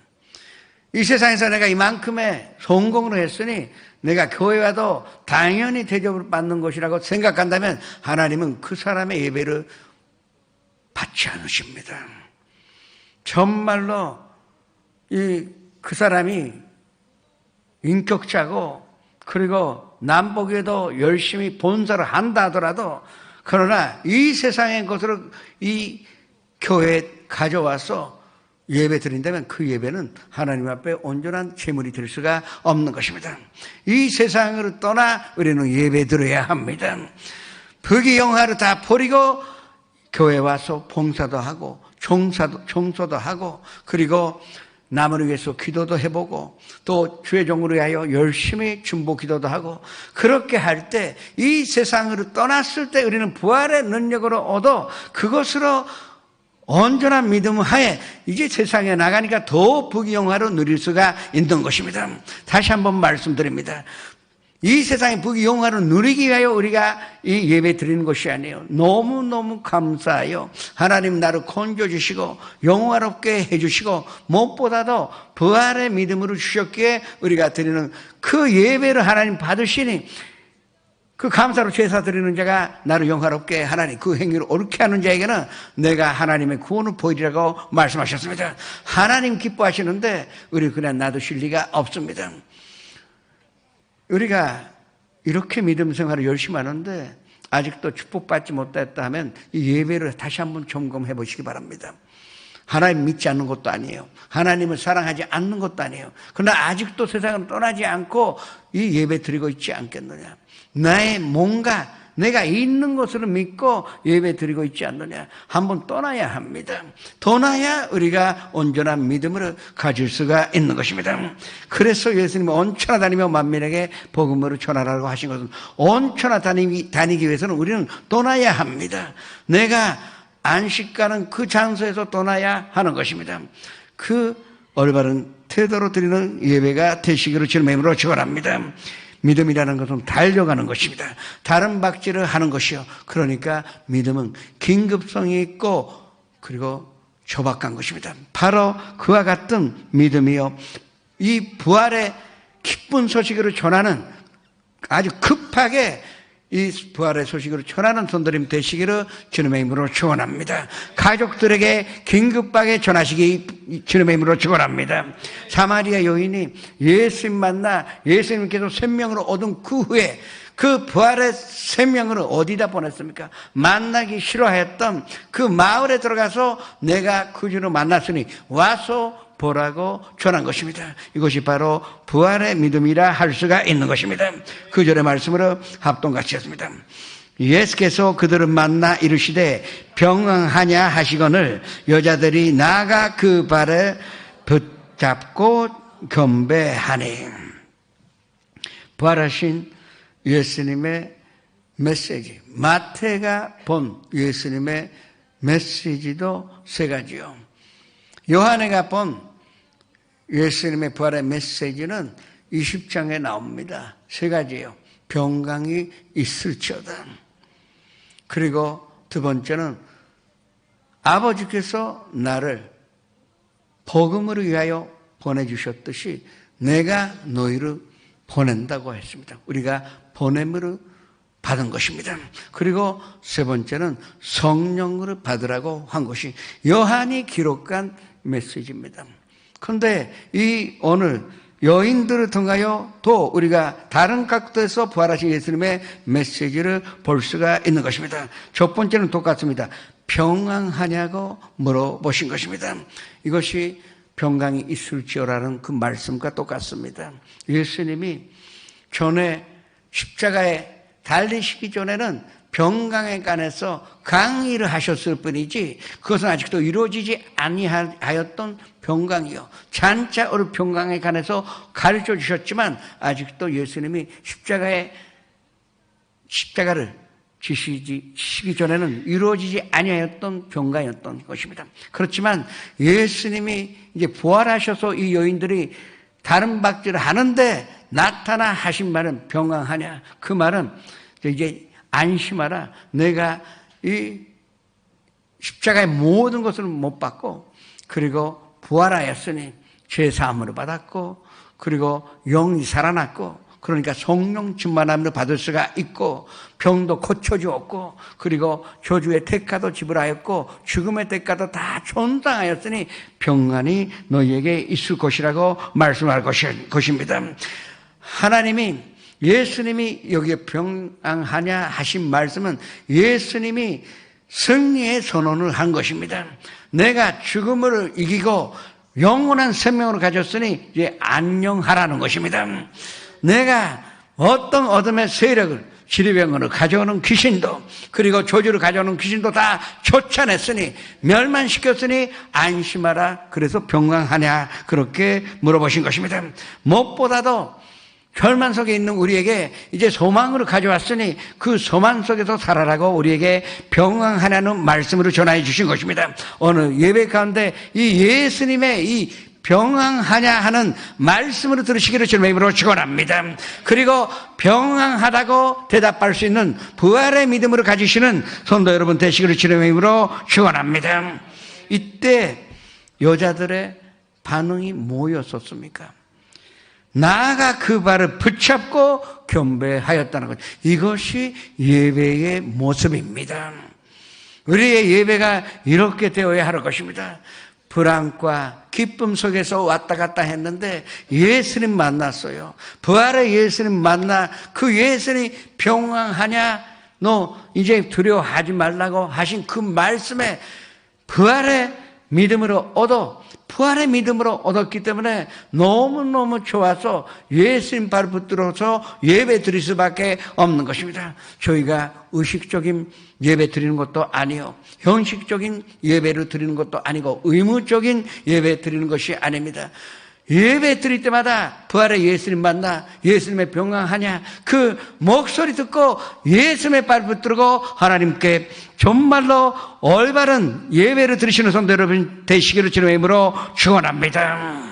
이 세상에서 내가 이만큼의 성공을 했으니 내가 교회와도 당연히 대접을 받는 것이라고 생각한다면 하나님은 그 사람의 예배를 받지 않으십니다. 정말로 그 사람이 인격자고 그리고 남 보기에도 열심히 본사를 한다 하더라도, 그러나 이 세상의 것으로 이 교회에 가져와서 예배 드린다면 그 예배는 하나님 앞에 온전한 제물이 될 수가 없는 것입니다. 이 세상으로 떠나 우리는 예배 드려야 합니다. 거기 영화를 다 버리고 교회 와서 봉사도 하고 청소도 하고, 그리고 남을 위해서 기도도 해보고, 또 주의 종으로 위하여 열심히 중보 기도도 하고, 그렇게 할 때 이 세상으로 떠났을 때 우리는 부활의 능력으로 얻어 그것으로 온전한 믿음 하에 이제 세상에 나가니까 더 부귀영화로 누릴 수가 있는 것입니다. 다시 한번 말씀드립니다. 이 세상의 부귀영화를 누리기 위하여 우리가 이 예배 드리는 것이 아니에요. 너무너무 감사해요. 하나님 나를 건져주시고 영화롭게 해주시고, 무엇보다도 부활의 믿음으로 주셨기에 우리가 드리는 그 예배를 하나님 받으시니, 그 감사로 제사 드리는 자가 나를 영화롭게 하나님 그 행위를 옳게 하는 자에게는 내가 하나님의 구원을 보이리라고 말씀하셨습니다. 하나님 기뻐하시는데 우리 그냥 놔두실 리가 없습니다. 우리가 이렇게 믿음 생활을 열심히 하는데 아직도 축복받지 못했다 하면 이 예배를 다시 한번 점검해 보시기 바랍니다. 하나님 믿지 않는 것도 아니에요. 하나님을 사랑하지 않는 것도 아니에요. 그러나 아직도 세상을 떠나지 않고 이 예배 드리고 있지 않겠느냐. 나의 뭔가 내가 있는 것으로 믿고 예배 드리고 있지 않느냐. 한번 떠나야 합니다. 떠나야 우리가 온전한 믿음을 가질 수가 있는 것입니다. 그래서 예수님은 온천하 다니며 만민에게 복음을 전하라고 하신 것은, 온천하 다니기 위해서는 우리는 떠나야 합니다. 내가 안식가는 그 장소에서 떠나야 하는 것입니다. 그 올바른 태도로 드리는 예배가 되시기를 주님의 이름으로 축원합니다. 믿음이라는 것은 달려가는 것입니다. 다른 박질을 하는 것이요. 그러니까 믿음은 긴급성이 있고 그리고 조박한 것입니다. 바로 그와 같은 믿음이요, 이 부활의 기쁜 소식을 전하는, 아주 급하게 이 부활의 소식을 전하는 손들임 되시기를 주님의 이름으로 축원합니다. 가족들에게 긴급하게 전하시기 주님의 이름으로 축원합니다. 사마리아 여인이 예수님 만나 예수님께서 생명을 얻은 그 후에 그 부활의 생명을 어디다 보냈습니까? 만나기 싫어했던 그 마을에 들어가서 내가 그 주를 만났으니 와서 보라고 전한 것입니다. 이것이 바로 부활의 믿음이라 할 수가 있는 것입니다. 그 절의 말씀으로 합동같이 했습니다. 예수께서 그들을 만나 이르시되 병응하냐 하시거늘 여자들이 나가 그 발을 붙잡고 경배하니. 부활하신 예수님의 메시지, 마태가 본 예수님의 메시지도 세 가지요. 요한이가 본 예수님의 부활의 메시지는 20장에 나옵니다. 세 가지예요. 병강이 있을지어다. 그리고 두 번째는 아버지께서 나를 복음을 위하여 보내주셨듯이 내가 너희를 보낸다고 했습니다. 우리가 보냄을 받은 것입니다. 그리고 세 번째는 성령을 받으라고 한 것이 요한이 기록한 메시지입니다. 그런데 이 오늘 여인들을 통하여 또 우리가 다른 각도에서 부활하신 예수님의 메시지를 볼 수가 있는 것입니다. 첫 번째는 똑같습니다. 평안하냐고 물어보신 것입니다. 이것이 평강이 있을지어라는 그 말씀과 똑같습니다. 예수님이 전에 십자가에 달리시기 전에는 평강에 관해서 강의를 하셨을 뿐이지 그것은 아직도 이루어지지 아니하였던 평강이요. 장차 어느 평강에 관해서 가르쳐 주셨지만 아직도 예수님이 십자가를 지시기 전에는 이루어지지 아니하였던 평강이었던 것입니다. 그렇지만 예수님이 이제 부활하셔서 이 여인들이 다른 박질을 하는데 나타나 하신 말은 평강하냐. 그 말은 이제 안심하라. 내가 이 십자가의 모든 것을 못 받고 그리고 부활하였으니 죄 사함을 받았고 그리고 영이 살아났고 그러니까 성령 충만함을 받을 수가 있고 병도 고쳐주었고 그리고 저주의 대가도 지불하였고 죽음의 대가도 다 전당하였으니 평안이 너희에게 있을 것이라고 말씀할 것입니다. 하나님이 예수님이 여기에 평안하냐 하신 말씀은 예수님이 승리의 선언을 한 것입니다. 내가 죽음을 이기고 영원한 생명을 가졌으니 이제 안녕하라는 것입니다. 내가 어떤 어둠의 세력을 지리병으로 가져오는 귀신도 그리고 저주를 가져오는 귀신도 다 쫓아냈으니 멸망시켰으니 안심하라. 그래서 평강하냐 그렇게 물어보신 것입니다. 무엇보다도 절망 속에 있는 우리에게 이제 소망으로 가져왔으니 그 소망 속에서 살아라고 우리에게 평강하냐는 말씀으로 전하여 주신 것입니다. 오늘 예배 가운데 이 예수님의 이 평강하냐 하는 말씀으로 들으시기를 주님의 이름으로 축원합니다. 그리고 평강하다고 대답할 수 있는 부활의 믿음으로 가지시는 성도 여러분 되시기를 주님의 이름으로 축원합니다. 이때 여자들의 반응이 뭐였었습니까? 나아가 그 발을 붙잡고 경배하였다는 것. 이것이 예배의 모습입니다. 우리의 예배가 이렇게 되어야 할 것입니다. 불안과 기쁨 속에서 왔다 갔다 했는데 예수님 만났어요. 부활의 예수님 만나 그 예수님이 평강하냐 너 이제 두려워하지 말라고 하신 그 말씀에 부활의 믿음으로 얻었기 때문에 너무너무 좋아서 예수님 발 붙들어서 예배 드릴 수밖에 없는 것입니다. 저희가 의식적인 예배 드리는 것도 아니요, 형식적인 예배를 드리는 것도 아니고 의무적인 예배 드리는 것이 아닙니다. 예배 드릴 때마다 부활의 예수님 만나 예수님의 평강하냐 그 목소리 듣고 예수님의 발 붙들고 하나님께 정말로 올바른 예배를 드리시는 성도 여러분 되시기를 주님의 이름으로 축원합니다.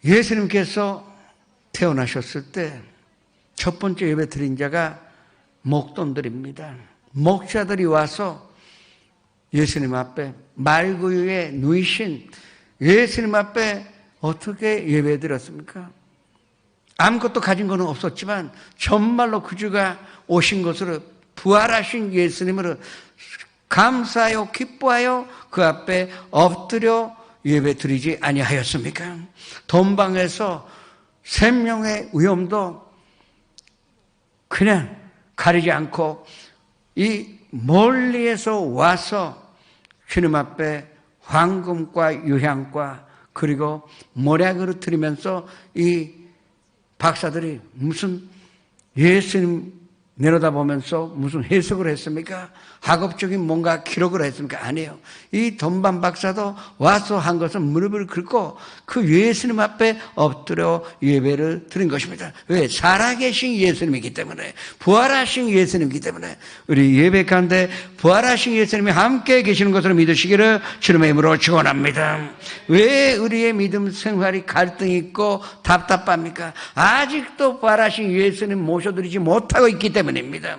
예수님께서 태어나셨을 때 첫 번째 예배 드린 자가 목동들입니다. 목자들이 와서 예수님 앞에 말구유에 누이신 예수님 앞에 어떻게 예배 드렸습니까? 아무것도 가진 것은 없었지만 정말로 그 주가 오신 것으로 부활하신 예수님으로 감사하여 기뻐하여 그 앞에 엎드려 예배 드리지 아니하였습니까? 돈방에서 생명의 위험도 그냥 가리지 않고 이 멀리에서 와서 주님 앞에 황금과 유향과 그리고 모략으로 드리면서 이 박사들이 무슨 예수님 내려다보면서 무슨 해석을 했습니까? 학업적인 뭔가 기록을 했습니까? 아니에요. 이 돈반 박사도 와서 한 것은 무릎을 꿇고 그 예수님 앞에 엎드려 예배를 드린 것입니다. 왜? 살아계신 예수님이기 때문에, 부활하신 예수님이기 때문에 우리 예배 가운데 부활하신 예수님이 함께 계시는 것을 믿으시기를 주님의 이름으로 축원합니다. 왜 우리의 믿음 생활이 갈등이 있고 답답합니까? 아직도 부활하신 예수님 모셔드리지 못하고 있기 때문입니다.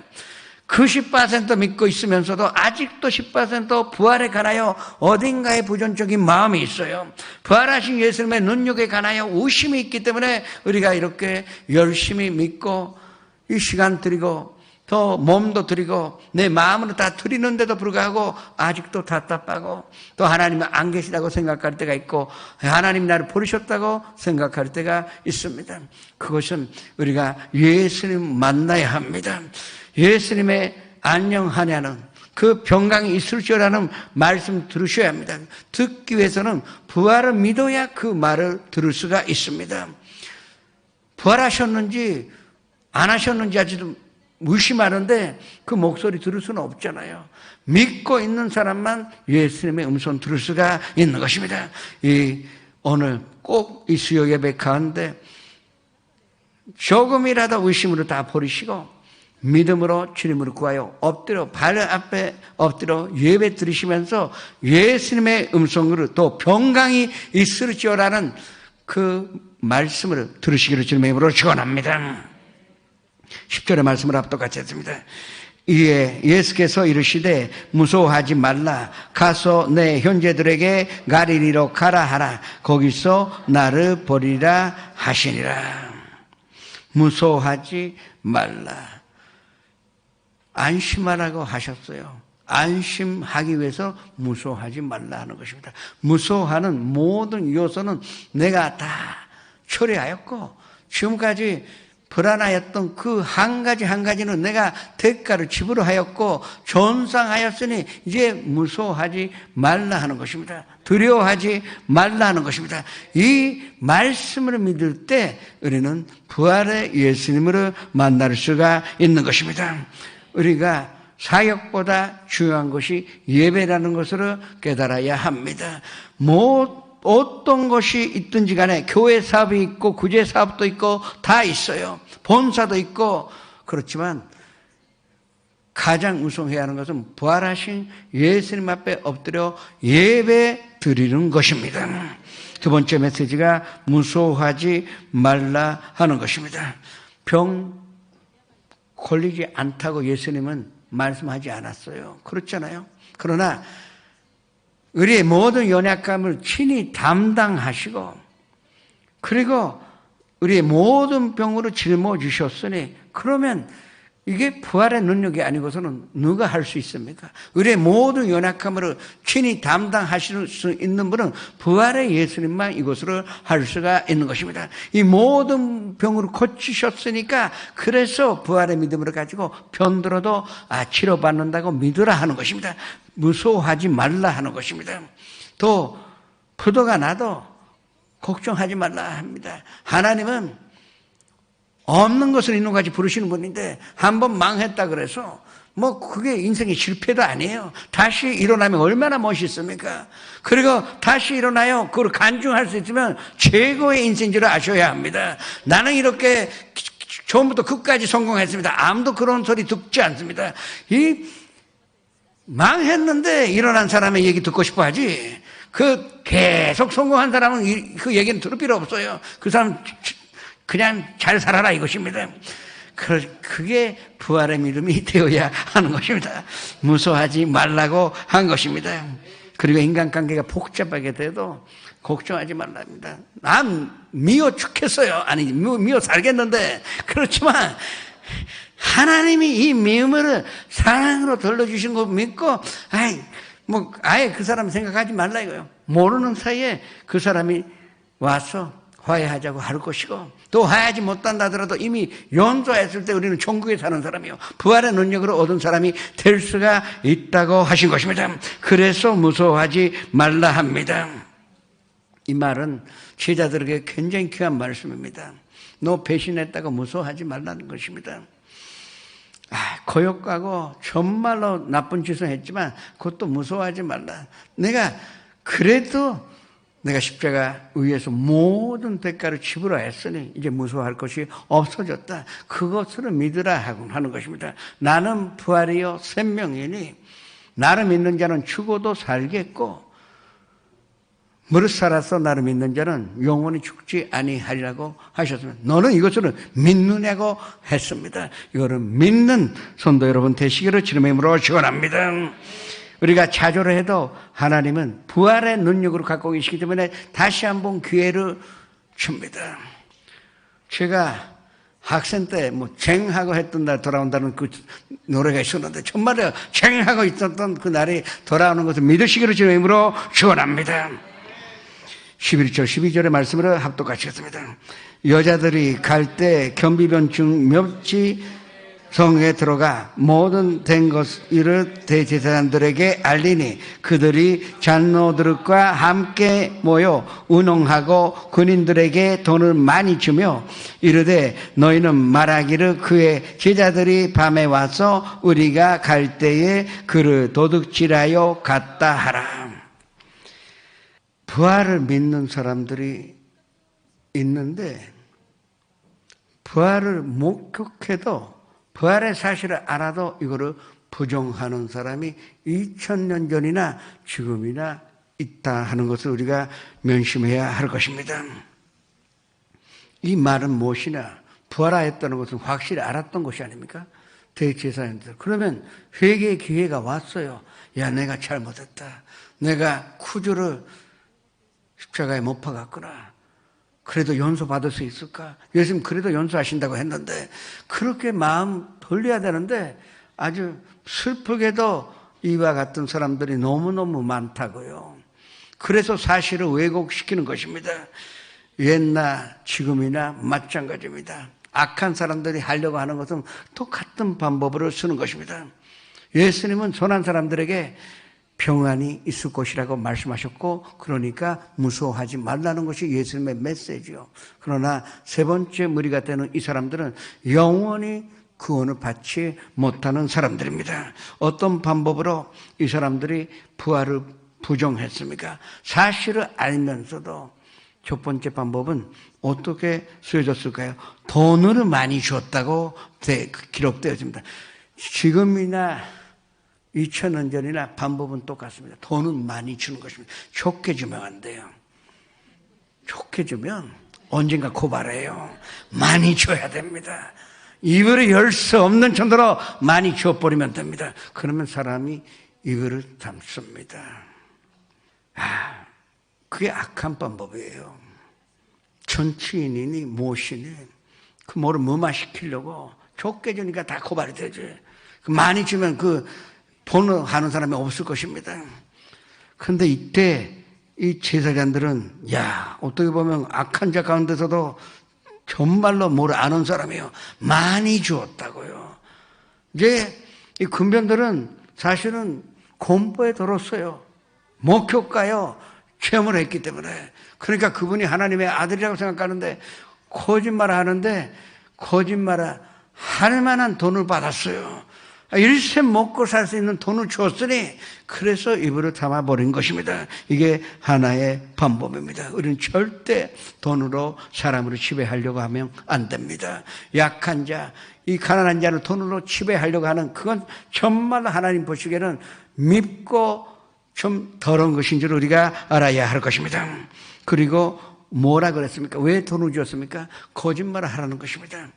90% 믿고 있으면서도 아직도 10% 부활에 관하여 어딘가에 부정적인 마음이 있어요. 부활하신 예수님의 능력에 관하여 의심이 있기 때문에 우리가 이렇게 열심히 믿고 이 시간 드리고 또 몸도 드리고 내 마음으로 다 드리는데도 불구하고 아직도 답답하고 또 하나님은 안 계시다고 생각할 때가 있고 하나님이 나를 버리셨다고 생각할 때가 있습니다. 그것은 우리가 예수님 만나야 합니다. 예수님의 안녕하냐는 그 평강이 있을 줄 아는 말씀 들으셔야 합니다. 듣기 위해서는 부활을 믿어야 그 말을 들을 수가 있습니다. 부활하셨는지 안 하셨는지 아직도 의심하는데 그 목소리 들을 수는 없잖아요. 믿고 있는 사람만 예수님의 음성 들을 수가 있는 것입니다. 오늘 꼭 이 수요 예배 가운데 조금이라도 의심으로 다 버리시고 믿음으로 주님으로 구하여 엎드려 발 앞에 엎드려 예배 드리시면서 예수님의 음성으로 또 평강이 있을지어라는 그 말씀을 들으시기를 주님의 이름으로 축원합니다. 10절의 말씀을 앞도같이 했습니다. 이에 예수께서 이르시되 무서워하지 말라. 가서 내 형제들에게 갈릴리로 가라 하라. 거기서 나를 버리라 하시니라. 무서워하지 말라. 안심하라고 하셨어요. 안심하기 위해서 무서워하지 말라 하는 것입니다. 무서워하는 모든 요소는 내가 다 처리하였고 지금까지 불안하였던 그 한 가지 한 가지는 내가 대가를 지불하였고 존상하였으니 이제 무서워하지 말라 하는 것입니다. 두려워하지 말라 하는 것입니다. 이 말씀을 믿을 때 우리는 부활의 예수님을 만날 수가 있는 것입니다. 우리가 사역보다 중요한 것이 예배라는 것을 깨달아야 합니다. 어떤 것이 있든지 간에 교회 사업이 있고 구제 사업도 있고 다 있어요. 본사도 있고 그렇지만 가장 우선해야 하는 것은 부활하신 예수님 앞에 엎드려 예배 드리는 것입니다. 두 번째 메시지가 무서워하지 말라 하는 것입니다. 병 걸리지 않다고 예수님은 말씀하지 않았어요. 그렇잖아요. 그러나 우리의 모든 연약함을 친히 담당하시고 그리고 우리의 모든 병으로 짊어 주셨으니 그러면 이게 부활의 능력이 아니고서는 누가 할 수 있습니까? 우리의 모든 연약함을 친히 담당하실 수 있는 분은 부활의 예수님만 이것으로 할 수가 있는 것입니다. 이 모든 병으로 고치셨으니까 그래서 부활의 믿음을 가지고 병들어도 치료받는다고 믿으라 하는 것입니다. 무서워하지 말라 하는 것입니다. 또 부도가 나도 걱정하지 말라 합니다. 하나님은 없는 것을 있는 것까지 부르시는 분인데 한번 망했다 그래서 그게 인생의 실패도 아니에요. 다시 일어나면 얼마나 멋있습니까? 그리고 다시 일어나요. 그걸 간증할 수 있으면 최고의 인생인 줄 아셔야 합니다. 나는 이렇게 처음부터 끝까지 성공했습니다. 아무도 그런 소리 듣지 않습니다. 망했는데 일어난 사람의 얘기 듣고 싶어 하지. 계속 성공한 사람은 그 얘기는 들을 필요 없어요. 그 사람 그냥 잘 살아라 이것입니다. 그게 부활의 믿음이 되어야 하는 것입니다. 무서워하지 말라고 한 것입니다. 그리고 인간관계가 복잡하게 돼도 걱정하지 말랍니다. 난 미워 죽겠어요. 아니 미워 살겠는데 그렇지만 하나님이 이 미움을 사랑으로 돌려주신 거 믿고 아예 그 사람 생각하지 말라 이거요. 모르는 사이에 그 사람이 와서 화해하자고 할 것이고 또 화해하지 못한다 하더라도 이미 용서했을 때 우리는 천국에 사는 사람이요 부활의 능력으로 얻은 사람이 될 수가 있다고 하신 것입니다. 그래서 무서워하지 말라 합니다. 이 말은 제자들에게 굉장히 귀한 말씀입니다. 너 배신했다고 무서워하지 말라는 것입니다. 거역하고 정말로 나쁜 짓을 했지만 그것도 무서워하지 말라. 그래도 내가 십자가 위에서 모든 대가를 지불하였으니 이제 무서워할 것이 없어졌다. 그것을 믿으라 하는 것입니다. 나는 부활이요 생명이니 나를 믿는 자는 죽어도 살겠고 무릇 살아서 나를 믿는 자는 영원히 죽지 아니하리라고 하셨습니다. 너는 이것을 믿느냐고 했습니다. 이거를 믿는 성도 여러분 되시기를 주님의 이름으로 축원합니다. 우리가 자조를 해도 하나님은 부활의 능력으로 갖고 계시기 때문에 다시 한번 기회를 줍니다. 제가 학생 때 쟁하고 했던 날 돌아온다는 그 노래가 있었는데 정말로 쟁하고 있었던 그 날이 돌아오는 것을 믿으시기를 주님의 이름으로 축원합니다. 11절 12절의 말씀으로 합독하시겠습니다. 여자들이 갈 때 경비병중 멱지 성에 들어가 모든 된 것을 대제사장들에게 알리니 그들이 장로들과 함께 모여 운홍하고 군인들에게 돈을 많이 주며 이르되 너희는 말하기를 그의 제자들이 밤에 와서 우리가 갈 때에 그를 도둑질하여 갔다 하라. 부활을 믿는 사람들이 있는데 부활을 목격해도 부활의 사실을 알아도 이거를 부정하는 사람이 2000년 전이나 지금이나 있다 하는 것을 우리가 명심해야 할 것입니다. 이 말은 무엇이냐? 부활하였다는 것은 확실히 알았던 것이 아닙니까? 대제사장들. 그러면 회개의 기회가 왔어요. 야, 내가 잘못했다. 내가 구주를 십자가에 못 박았구나. 그래도 용서받을 수 있을까? 예수님 그래도 용서하신다고 했는데 그렇게 마음 돌려야 되는데 아주 슬프게도 이와 같은 사람들이 너무너무 많다고요. 그래서 사실을 왜곡시키는 것입니다. 옛날 지금이나 마찬가지입니다. 악한 사람들이 하려고 하는 것은 똑같은 방법으로 쓰는 것입니다. 예수님은 선한 사람들에게 평안이 있을 것이라고 말씀하셨고 그러니까 무서워하지 말라는 것이 예수님의 메시지요. 그러나 세 번째 무리가 되는 이 사람들은 영원히 구원을 받지 못하는 사람들입니다. 어떤 방법으로 이 사람들이 부활을 부정했습니까? 사실을 알면서도 첫 번째 방법은 어떻게 쓰여졌을까요? 돈을 많이 줬다고 기록되어 있습니다. 지금이나 2000년 전이나 방법은 똑같습니다. 돈을 많이 주는 것입니다. 좋게 주면 안 돼요. 좋게 주면 언젠가 고발해요. 많이 줘야 됩니다. 입을 열 수 없는 정도로 많이 줘버리면 됩니다. 그러면 사람이 입을 닫습니다. 그게 악한 방법이에요. 정치인이니 무엇이니 그 뭐를 무마시키려고 좋게 주니까 다 고발이 되지. 많이 주면 그 번호 하는 사람이 없을 것입니다. 그런데 이때 이 제사장들은 어떻게 보면 악한 자 가운데서도 정말로 뭘 아는 사람이에요. 많이 주었다고요. 이제 이 군병들은 사실은 공포에 들었어요. 목격가요. 체험을 했기 때문에. 그러니까 그분이 하나님의 아들이라고 생각하는데 거짓말을 하는데 거짓말을 할 만한 돈을 받았어요. 일세 먹고 살 수 있는 돈을 줬으니 그래서 입으로 담아버린 것입니다. 이게 하나의 방법입니다. 우리는 절대 돈으로 사람을 지배하려고 하면 안 됩니다. 약한 자, 이 가난한 자를 돈으로 지배하려고 하는 그건 정말로 하나님 보시기에는 밉고 좀 더러운 것인 줄 우리가 알아야 할 것입니다. 그리고 뭐라 그랬습니까? 왜 돈을 줬습니까? 거짓말을 하라는 것입니다.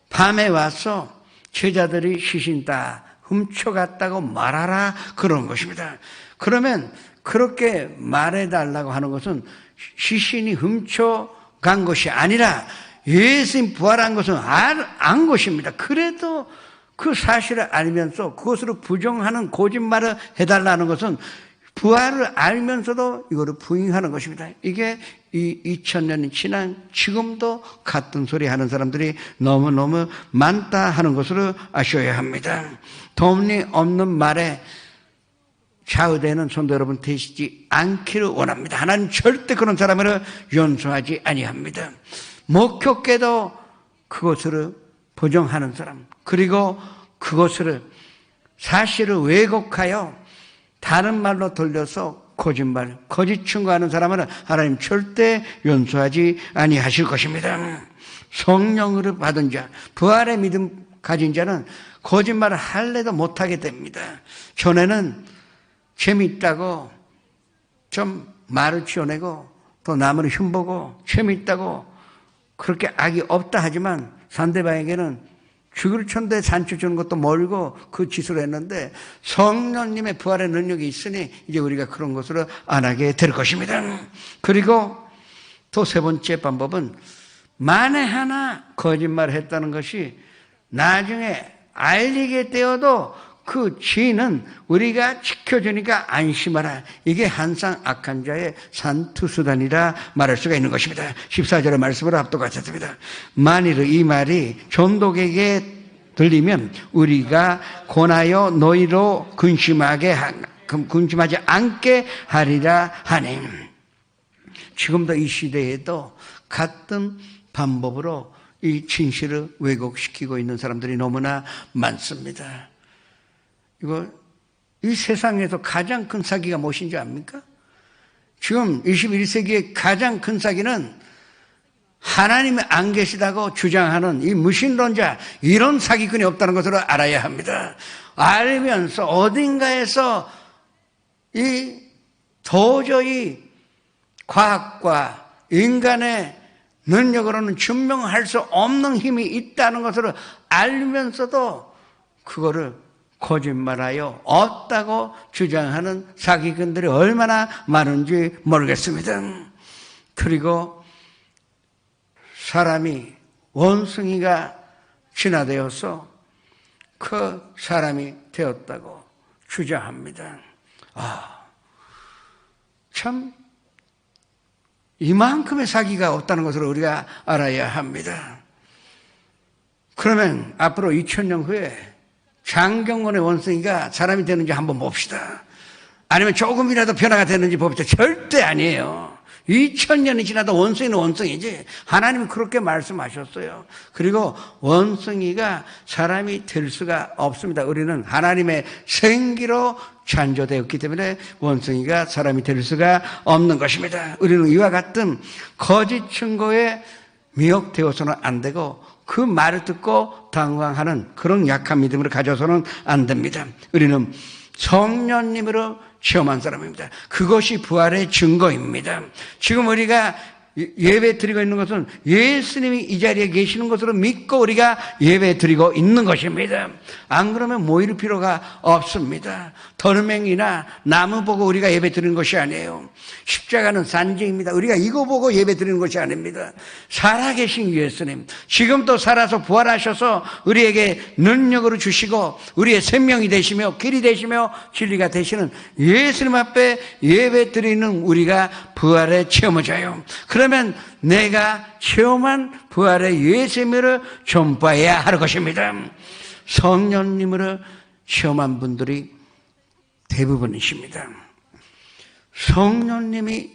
밤에 와서 제자들이 시신 다 훔쳐갔다고 말하라 그런 것입니다. 그러면 그렇게 말해달라고 하는 것은 시신이 훔쳐간 것이 아니라 예수님 부활한 것은 안 것입니다. 그래도 그 사실을 알면서 그것으로 부정하는 거짓말을 해달라는 것은 부활을 알면서도 이거를 부인하는 것입니다. 이게 이 2000년이 지난 지금도 같은 소리 하는 사람들이 너무너무 많다 하는 것으로 아셔야 합니다. 도움이 없는 말에 좌우되는 성도 여러분 되시지 않기를 원합니다. 하나님 절대 그런 사람을 용서하지 아니합니다. 목격해도 그것을 부정하는 사람, 그리고 그것을 사실을 왜곡하여 다른 말로 돌려서 거짓말, 거짓 충고하는 사람은 하나님 절대 용서하지 아니하실 것입니다. 성령으로 받은 자, 부활의 믿음 가진 자는 거짓말을 할래도 못하게 됩니다. 전에는 재미있다고 좀 말을 지어내고 또 남을 흉보고 재미있다고 그렇게 악이 없다 하지만 상대방에게는 죽을 천대 산초 주는 것도 멀고 그 짓을 했는데 성령님의 부활의 능력이 있으니 이제 우리가 그런 것으로 안 하게 될 것입니다. 그리고 또 세 번째 방법은 만에 하나 거짓말을 했다는 것이 나중에 알리게 되어도 그 죄는 우리가 지켜주니까 안심하라. 이게 항상 악한 자의 산투수단이라 말할 수가 있는 것입니다. 14절의 말씀으로 합독하셨습니다. 만일 이 말이 존독에게 들리면 우리가 권하여 너희로 근심하지 않게 하리라 하니. 지금도 이 시대에도 같은 방법으로 이 진실을 왜곡시키고 있는 사람들이 너무나 많습니다. 이 세상에서 가장 큰 사기가 무엇인지 압니까? 지금 21세기의 가장 큰 사기는 하나님이 안 계시다고 주장하는 이 무신론자, 이런 사기꾼이 없다는 것을 알아야 합니다. 알면서 어딘가에서 이 도저히 과학과 인간의 능력으로는 증명할 수 없는 힘이 있다는 것을 알면서도 그거를 거짓말하여 없다고 주장하는 사기꾼들이 얼마나 많은지 모르겠습니다. 그리고 사람이 원숭이가 진화되어서 그 사람이 되었다고 주장합니다. 참 이만큼의 사기가 없다는 것을 우리가 알아야 합니다. 그러면 앞으로 2000년 후에 장경건의 원숭이가 사람이 되는지 한번 봅시다. 아니면 조금이라도 변화가 되는지 봅시다. 절대 아니에요. 2000년이 지나도 원숭이는 원숭이지. 하나님은 그렇게 말씀하셨어요. 그리고 원숭이가 사람이 될 수가 없습니다. 우리는 하나님의 생기로 창조되었기 때문에 원숭이가 사람이 될 수가 없는 것입니다. 우리는 이와 같은 거짓 증거에 미혹되어서는 안 되고 그 말을 듣고 당황하는 그런 약한 믿음을 가져서는 안 됩니다. 우리는 성령님으로 체험한 사람입니다. 그것이 부활의 증거입니다. 지금 우리가 예배 드리고 있는 것은 예수님이 이 자리에 계시는 것으로 믿고 우리가 예배 드리고 있는 것입니다. 안 그러면 모일 필요가 없습니다. 돌멩이나 나무 보고 우리가 예배 드리는 것이 아니에요. 십자가는 산증입니다. 우리가 이거 보고 예배 드리는 것이 아닙니다. 살아계신 예수님, 지금도 살아서 부활하셔서 우리에게 능력으로 주시고 우리의 생명이 되시며 길이 되시며 진리가 되시는 예수님 앞에 예배 드리는 우리가 부활의 체험자예요. 그러면 내가 체험한 부활의 예수님을 전파해야 할 것입니다. 성령님으로 체험한 분들이 대부분이십니다. 성령님이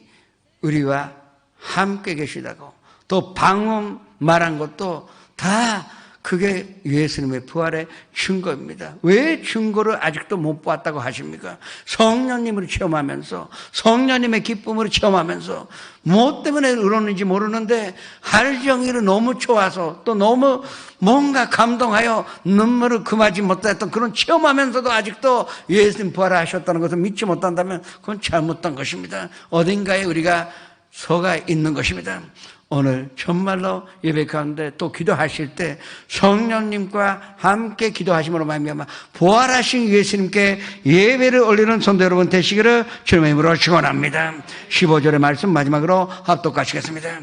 우리와 함께 계시다고 또 방언 말한 것도 다 그게 예수님의 부활의 증거입니다. 왜 증거를 아직도 못 보았다고 하십니까? 성령님을 체험하면서 성령님의 기쁨을 체험하면서 뭐 때문에 그러는지 모르는데 하루 종일 너무 좋아서 또 너무 뭔가 감동하여 눈물을 금하지 못했던 그런 체험하면서도 아직도 예수님 부활하셨다는 것을 믿지 못한다면 그건 잘못된 것입니다. 어딘가에 우리가 속아 있는 것입니다. 오늘 정말로 예배 가운데 또 기도하실 때 성령님과 함께 기도하심으로 말미암아 부활하신 예수님께 예배를 올리는 성도 여러분 되시기를 주님의 이름으로 축원합니다. 15절의 말씀 마지막으로 합독하시겠습니다.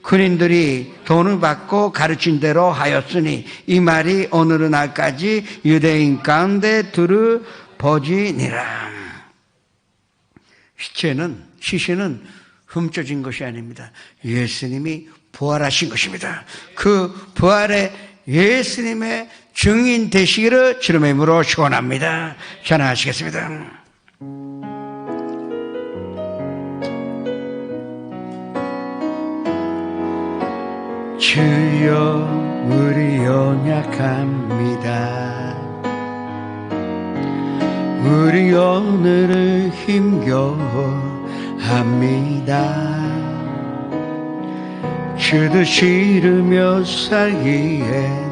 군인들이 돈을 받고 가르친 대로 하였으니 이 말이 오늘의 날까지 유대인 가운데 두루 퍼지니라. 시체는 훔쳐진 것이 아닙니다. 예수님이 부활하신 것입니다. 그 부활의 예수님의 증인 되시기를 주님의 이름으로 축원합니다. 찬양하시겠습니다. 주여 우리 연약합니다. 우리 오늘을 힘겨워 합니다. 주도 싫으며 살기에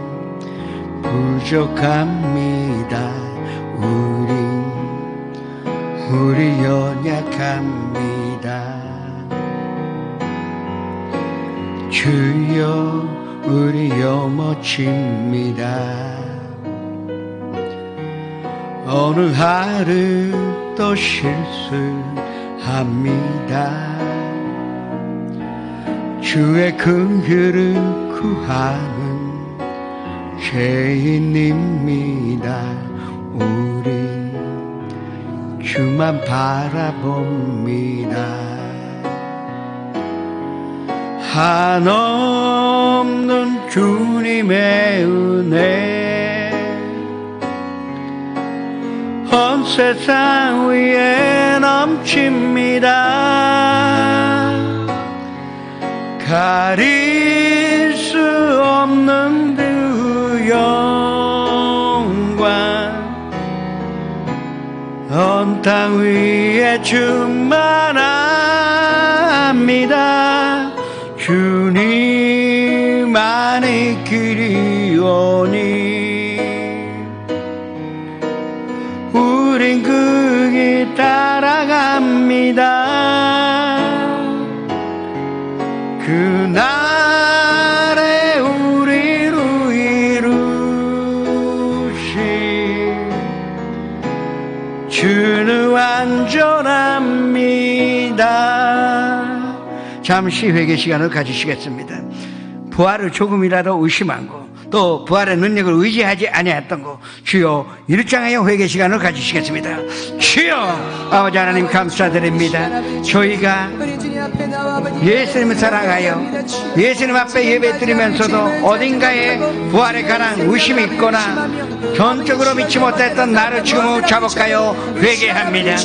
우리 연약합니다. 주여 우리 요모칩니다. 어느 하루 또 실수합니다. 주의 긍휼을 구하는 죄인입니다. 우린 주만 바라봅니다. 한없는 주님의 은혜 온 세상 위에 넘칩니다. 가릴 수 없는 그 영광 온 땅 위에 충만합니다. 주님만이 길이오니 우린 그 길 따라갑니다. 그날에 우리를 이루신 주는 완전합니다. 잠시 회개 시간을 가지시겠습니다. 부활을 조금이라도 의심한 거, 또 부활의 능력을 의지하지 아니했던 거, 주여 일장하여 회개 시간을 가지시겠습니다. 주여 아버지 하나님 감사드립니다. 저희가 예수님을 사랑하여 예수님 앞에 예배드리면서도 어딘가에 부활에 관한 의심이 있거나 전적으로 믿지 못했던 나를 지금 자복하여 회개합니다.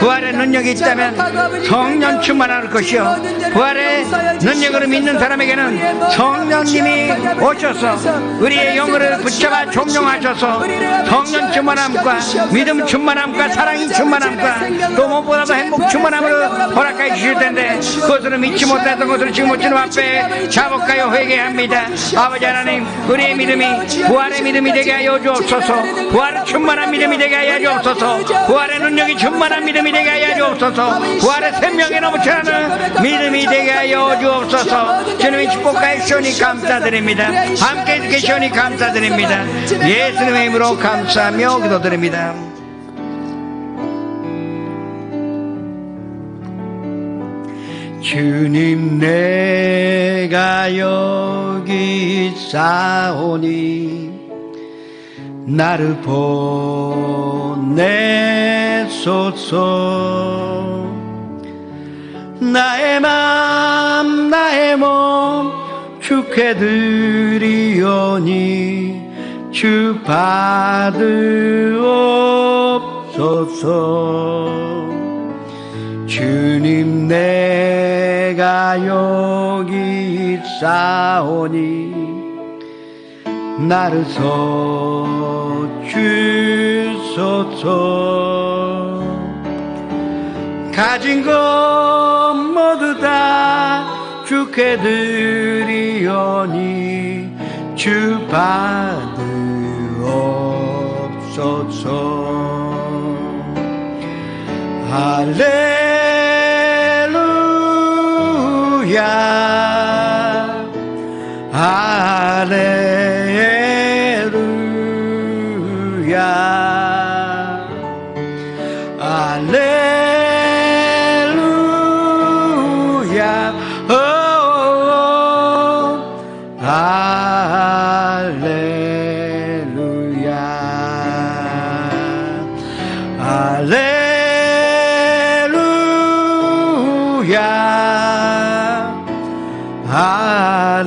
부활의 능력이 있다면 성령 충만할 것이요, 부활의 능력으로 믿는 사람에게는 성령님이 오셔서 우리의 영혼을 붙잡아 종용하셔서 성령 충만함과 믿음 충만함과 사랑이 충만함과 또 무엇보다도 행복 충만함으로 허락하여 주실 텐데, 그것으로 믿지 못했던 것으로 지금 주님 앞에 자복하여 회개합니다. 아버지 하나님, 우리의 믿음이 부활의 믿음이 되게 하여 주옵소서. 부활의 충만한 믿음이 되게 하여 주옵소서. 부활의 능력이 충만한 믿음이 되게 하여 주옵소서. 부활의 생명이 넘쳐나는 믿음이 되게 하여 주옵소서. 주님의 축복하여 주시니 감사드립니다. 함께 계시니 감사드립니다. 예수님의 이름으로 감사하며 기도드립니다. 주님 내가 여기 있사오니 나를 보내소서. 나의 맘 나의 몸 주께 드리오니 주 받으옵소서. 주님 내가 여기 있사오니 나를 서주소서. 가진 것 모두 다 주께 드리오니 주 받으옵소서. 할렐루야 할렐루야 할렐루야 할렐루야 할렐루야 할렐루야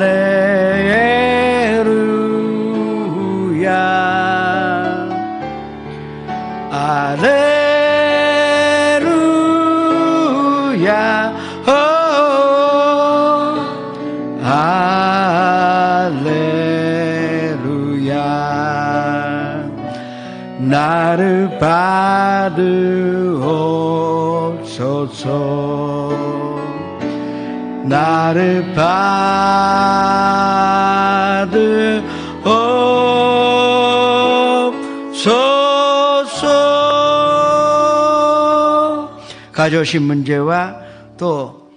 할렐루야. 나를 받으옵소서. 나를 받으옵소서. 가져오신 문제와 또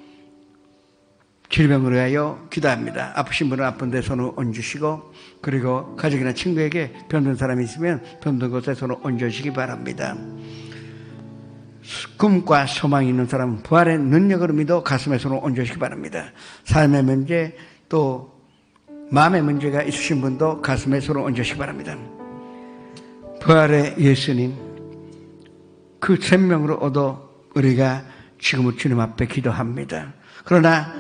질병으로 하여 기도합니다. 아프신 분은 아픈 데 손을 얹으시고, 그리고 가족이나 친구에게 병든 사람이 있으면 병든 곳에 손을 얹으시기 바랍니다. 꿈과 소망이 있는 사람은 부활의 능력으로 믿어 가슴에 손을 얹으시기 바랍니다. 삶의 문제, 또 마음의 문제가 있으신 분도 가슴에 손을 얹으시기 바랍니다. 부활의 예수님, 그 생명으로 얻어 우리가 지금은 주님 앞에 기도합니다. 그러나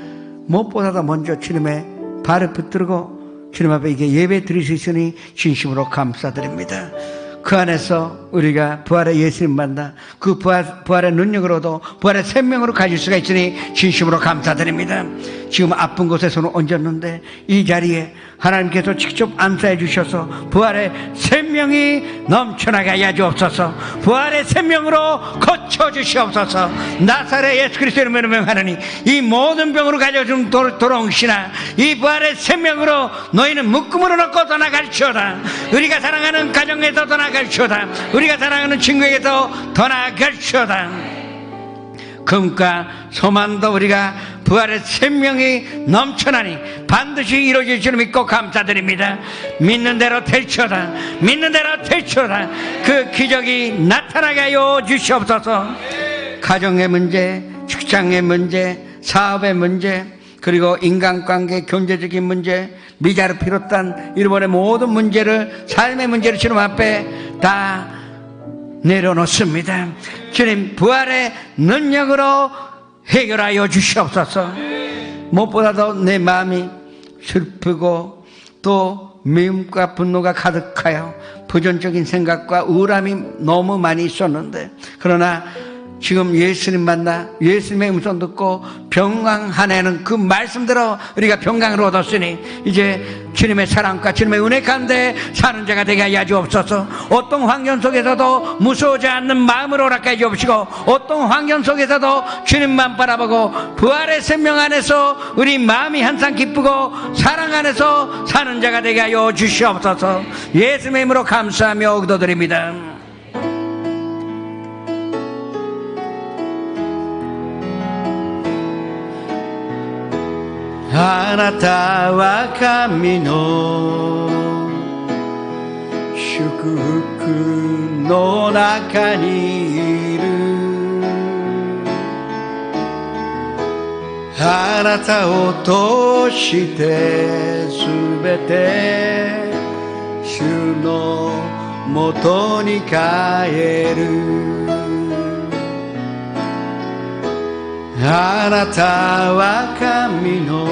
무엇보다도 먼저 주님의 발을 붙들고 주님 앞에 이게 예배 드릴 수 있으니 진심으로 감사드립니다. 그 안에서 우리가 부활의 예수님 만나 그 부활의 능력으로도 부활의 생명으로 가질 수가 있으니 진심으로 감사드립니다. 지금 아픈 곳에 손을 얹었는데 이 자리에 하나님께서 직접 안수해 주셔서 부활의 생명이 넘쳐나게 하여 주옵소서. 부활의 생명으로 고쳐주시옵소서. 나사렛 예수 그리스도의 이름으로 명하노니 이 모든 병으로 가져준 도롱시나 이 부활의 생명으로 너희는 묶음으로 넣고 떠나갈지어다. 우리가 사랑하는 가정에서 떠나갈지어다. 우리가 사랑하는 친구에게서 떠나갈지어다. 금과 소망도 우리가 부활의 생명이 넘쳐나니 반드시 이루어질 줄 믿고 감사드립니다. 믿는 대로 될지어다. 믿는 대로 될지어다. 그 기적이 나타나게 하여 주시옵소서. 가정의 문제, 직장의 문제, 사업의 문제, 그리고 인간관계, 경제적인 문제, 미자를 비롯한 일본의 모든 문제를, 삶의 문제를 주님 앞에 다 내려놓습니다. 주님, 부활의 능력으로 해결하여 주시옵소서. 무엇보다도 내 마음이 슬프고 또 미움과 분노가 가득하여 부정적인 생각과 우울함이 너무 많이 있었는데, 그러나 지금 예수님 만나 예수님의 음성 듣고 평강하내는 그 말씀대로 우리가 평강을 얻었으니 이제 주님의 사랑과 주님의 은혜 가운데 사는 자가 되게 하여 주옵소서. 어떤 환경 속에서도 무서워하지 않는 마음으로 허락해 주옵시고, 어떤 환경 속에서도 주님만 바라보고 부활의 생명 안에서 우리 마음이 항상 기쁘고 사랑 안에서 사는 자가 되게 하여 주시옵소서. 예수님의 이름으로 감사하며 기도드립니다. あなたは神の祝福の中にいる。あなたを通してすべて主のもとに帰る。あなたは神の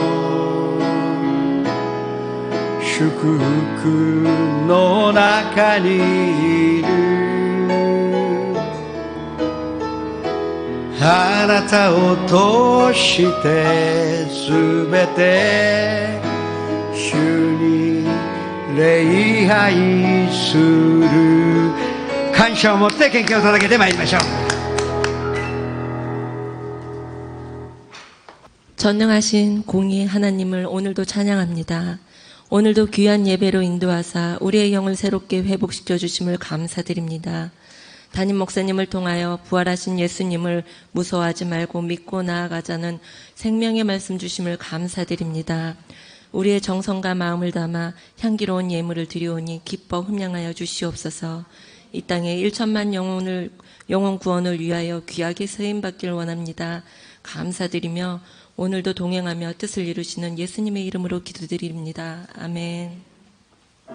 祝福の中にいる。あなたを通してすべて主に礼拝する。感謝を持って献金を捧げてまいりましょう。 전능하신 공의 하나님을 오늘도 찬양합니다. 오늘도 귀한 예배로 인도하사 우리의 영을 새롭게 회복시켜 주심을 감사드립니다. 담임 목사님을 통하여 부활하신 예수님을 무서워하지 말고 믿고 나아가자는 생명의 말씀 주심을 감사드립니다. 우리의 정성과 마음을 담아 향기로운 예물을 드리오니 기뻐 흠양하여 주시옵소서. 이 땅에 1천만 영혼 구원을 위하여 귀하게 쓰임받기를 원합니다. 감사드리며 오늘도 동행하며 뜻을 이루시는 예수님의 이름으로 기도드립니다. 아멘. 내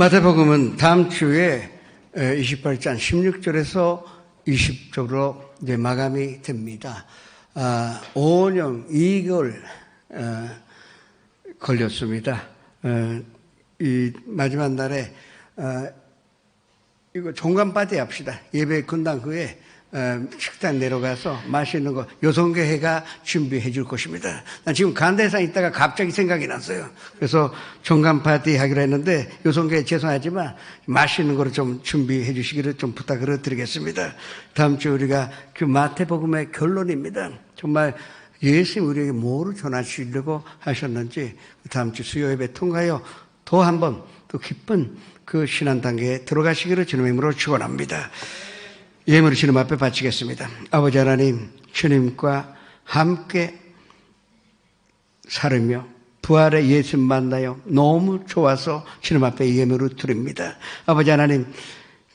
마태복음은 다음 주에 28장 16절에서 20절로 이제 마감이 됩니다. 5년 2개월 걸렸습니다. 이 마지막 날에 이거 종간 파티 합시다. 예배 끝난 후에 식당 내려가서 맛있는 거 여성교회가 준비해 줄 것입니다. 난 지금 간대상 있다가 갑자기 생각이 났어요. 그래서 종간 파티 하기로 했는데 여성교회 죄송하지만 맛있는 거를 좀 준비해 주시기를 좀 부탁을 드리겠습니다. 다음 주 우리가 그 마태복음의 결론입니다. 정말 예수님 우리에게 뭐를 전하시려고 하셨는지 다음 주 수요 예배 통하여 또 한 번 또 기쁜 그 신앙 단계에 들어가시기를 주님의 이름으로 축원합니다. 예물을 주님 앞에 바치겠습니다. 아버지 하나님, 주님과 함께 살으며 부활의 예수 만나요. 너무 좋아서 주님 앞에 예물을 드립니다. 아버지 하나님,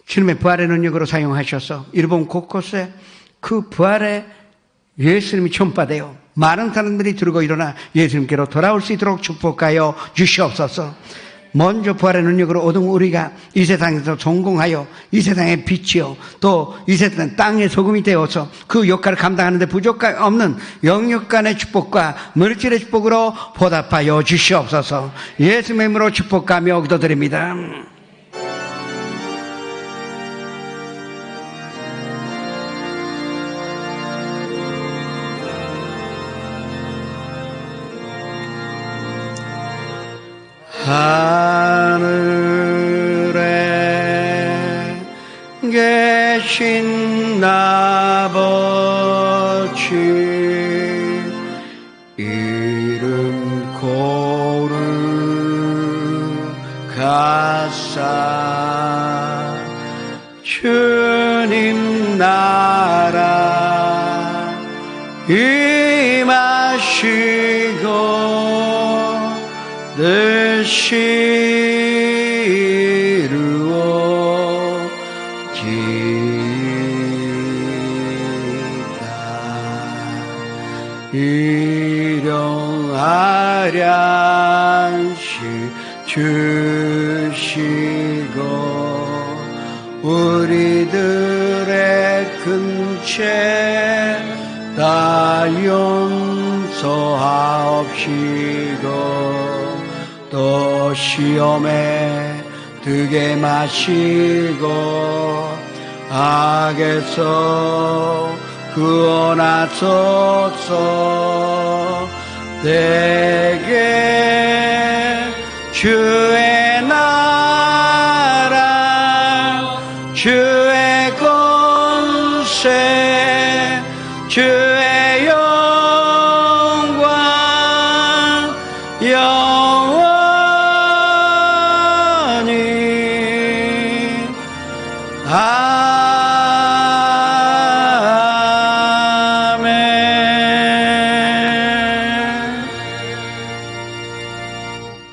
주님의 부활의 능력으로 사용하셔서 일본 곳곳에 그 부활의 예수님이 전파되어 많은 사람들이 들고 일어나 예수님께로 돌아올 수 있도록 축복하여 주시옵소서. 먼저 부활의 능력으로 얻은 우리가 이 세상에서 성공하여 이 세상의 빛이요 또 이 세상 땅의 소금이 되어서 그 역할을 감당하는 데 부족함 없는 영육간의 축복과 물질의 축복으로 보답하여 주시옵소서. 예수님의 이름으로 축복하며 기도드립니다. 하늘에 계신 아버지 이름 거룩하사 주님 나라 임하시고 뜻이 이루어지이다. 일용하량씩 주시고 우리들의 근처에 다 용서하옵시고 또 시험에 들게 마시고 악에서 구원하소서. 내게 주의 나라 주의 권세 주의 영광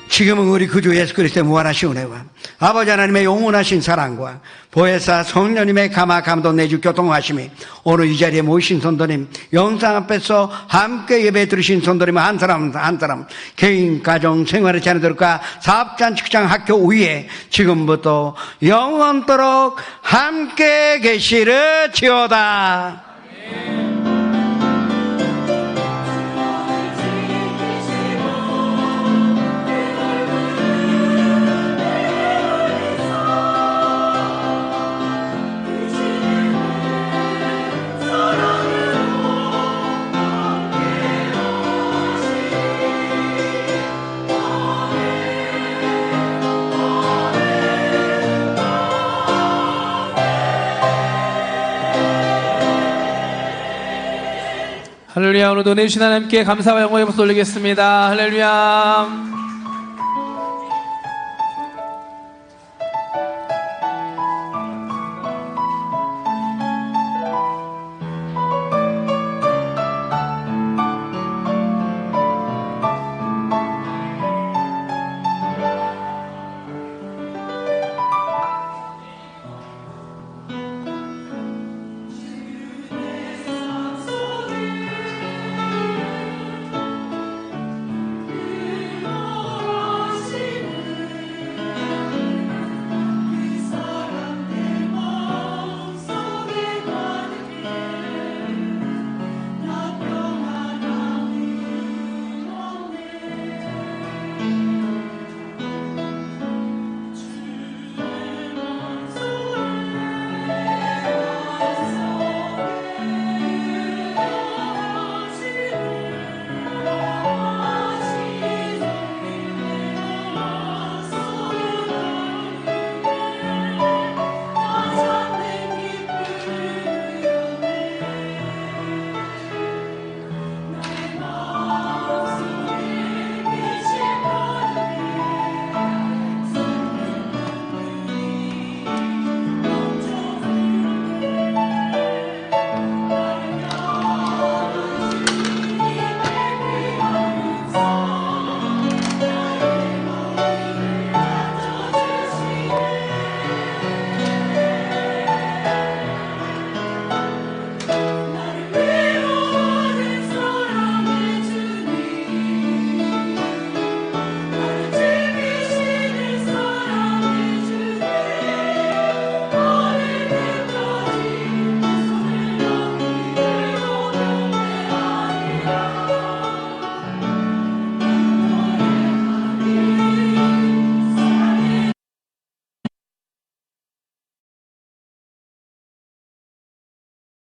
지금은 우리 구주 예수 그리스도의 무한하신 은혜와 아버지 하나님의 영원하신 사랑과 보혜사 성령님의 감화 감동 내주 교통하심이 오늘 이 자리에 모이신 성도님 영상 앞에서 함께 예배 드리신 성도님 한 사람 한 사람 개인 가정 생활의 자녀들과 사업장 직장 학교 위에 지금부터 영원토록 함께 계시를 지어다. 할렐루야. 오늘도 내주신 하나님께 감사와 영광의 박수 올리겠습니다. 할렐루야.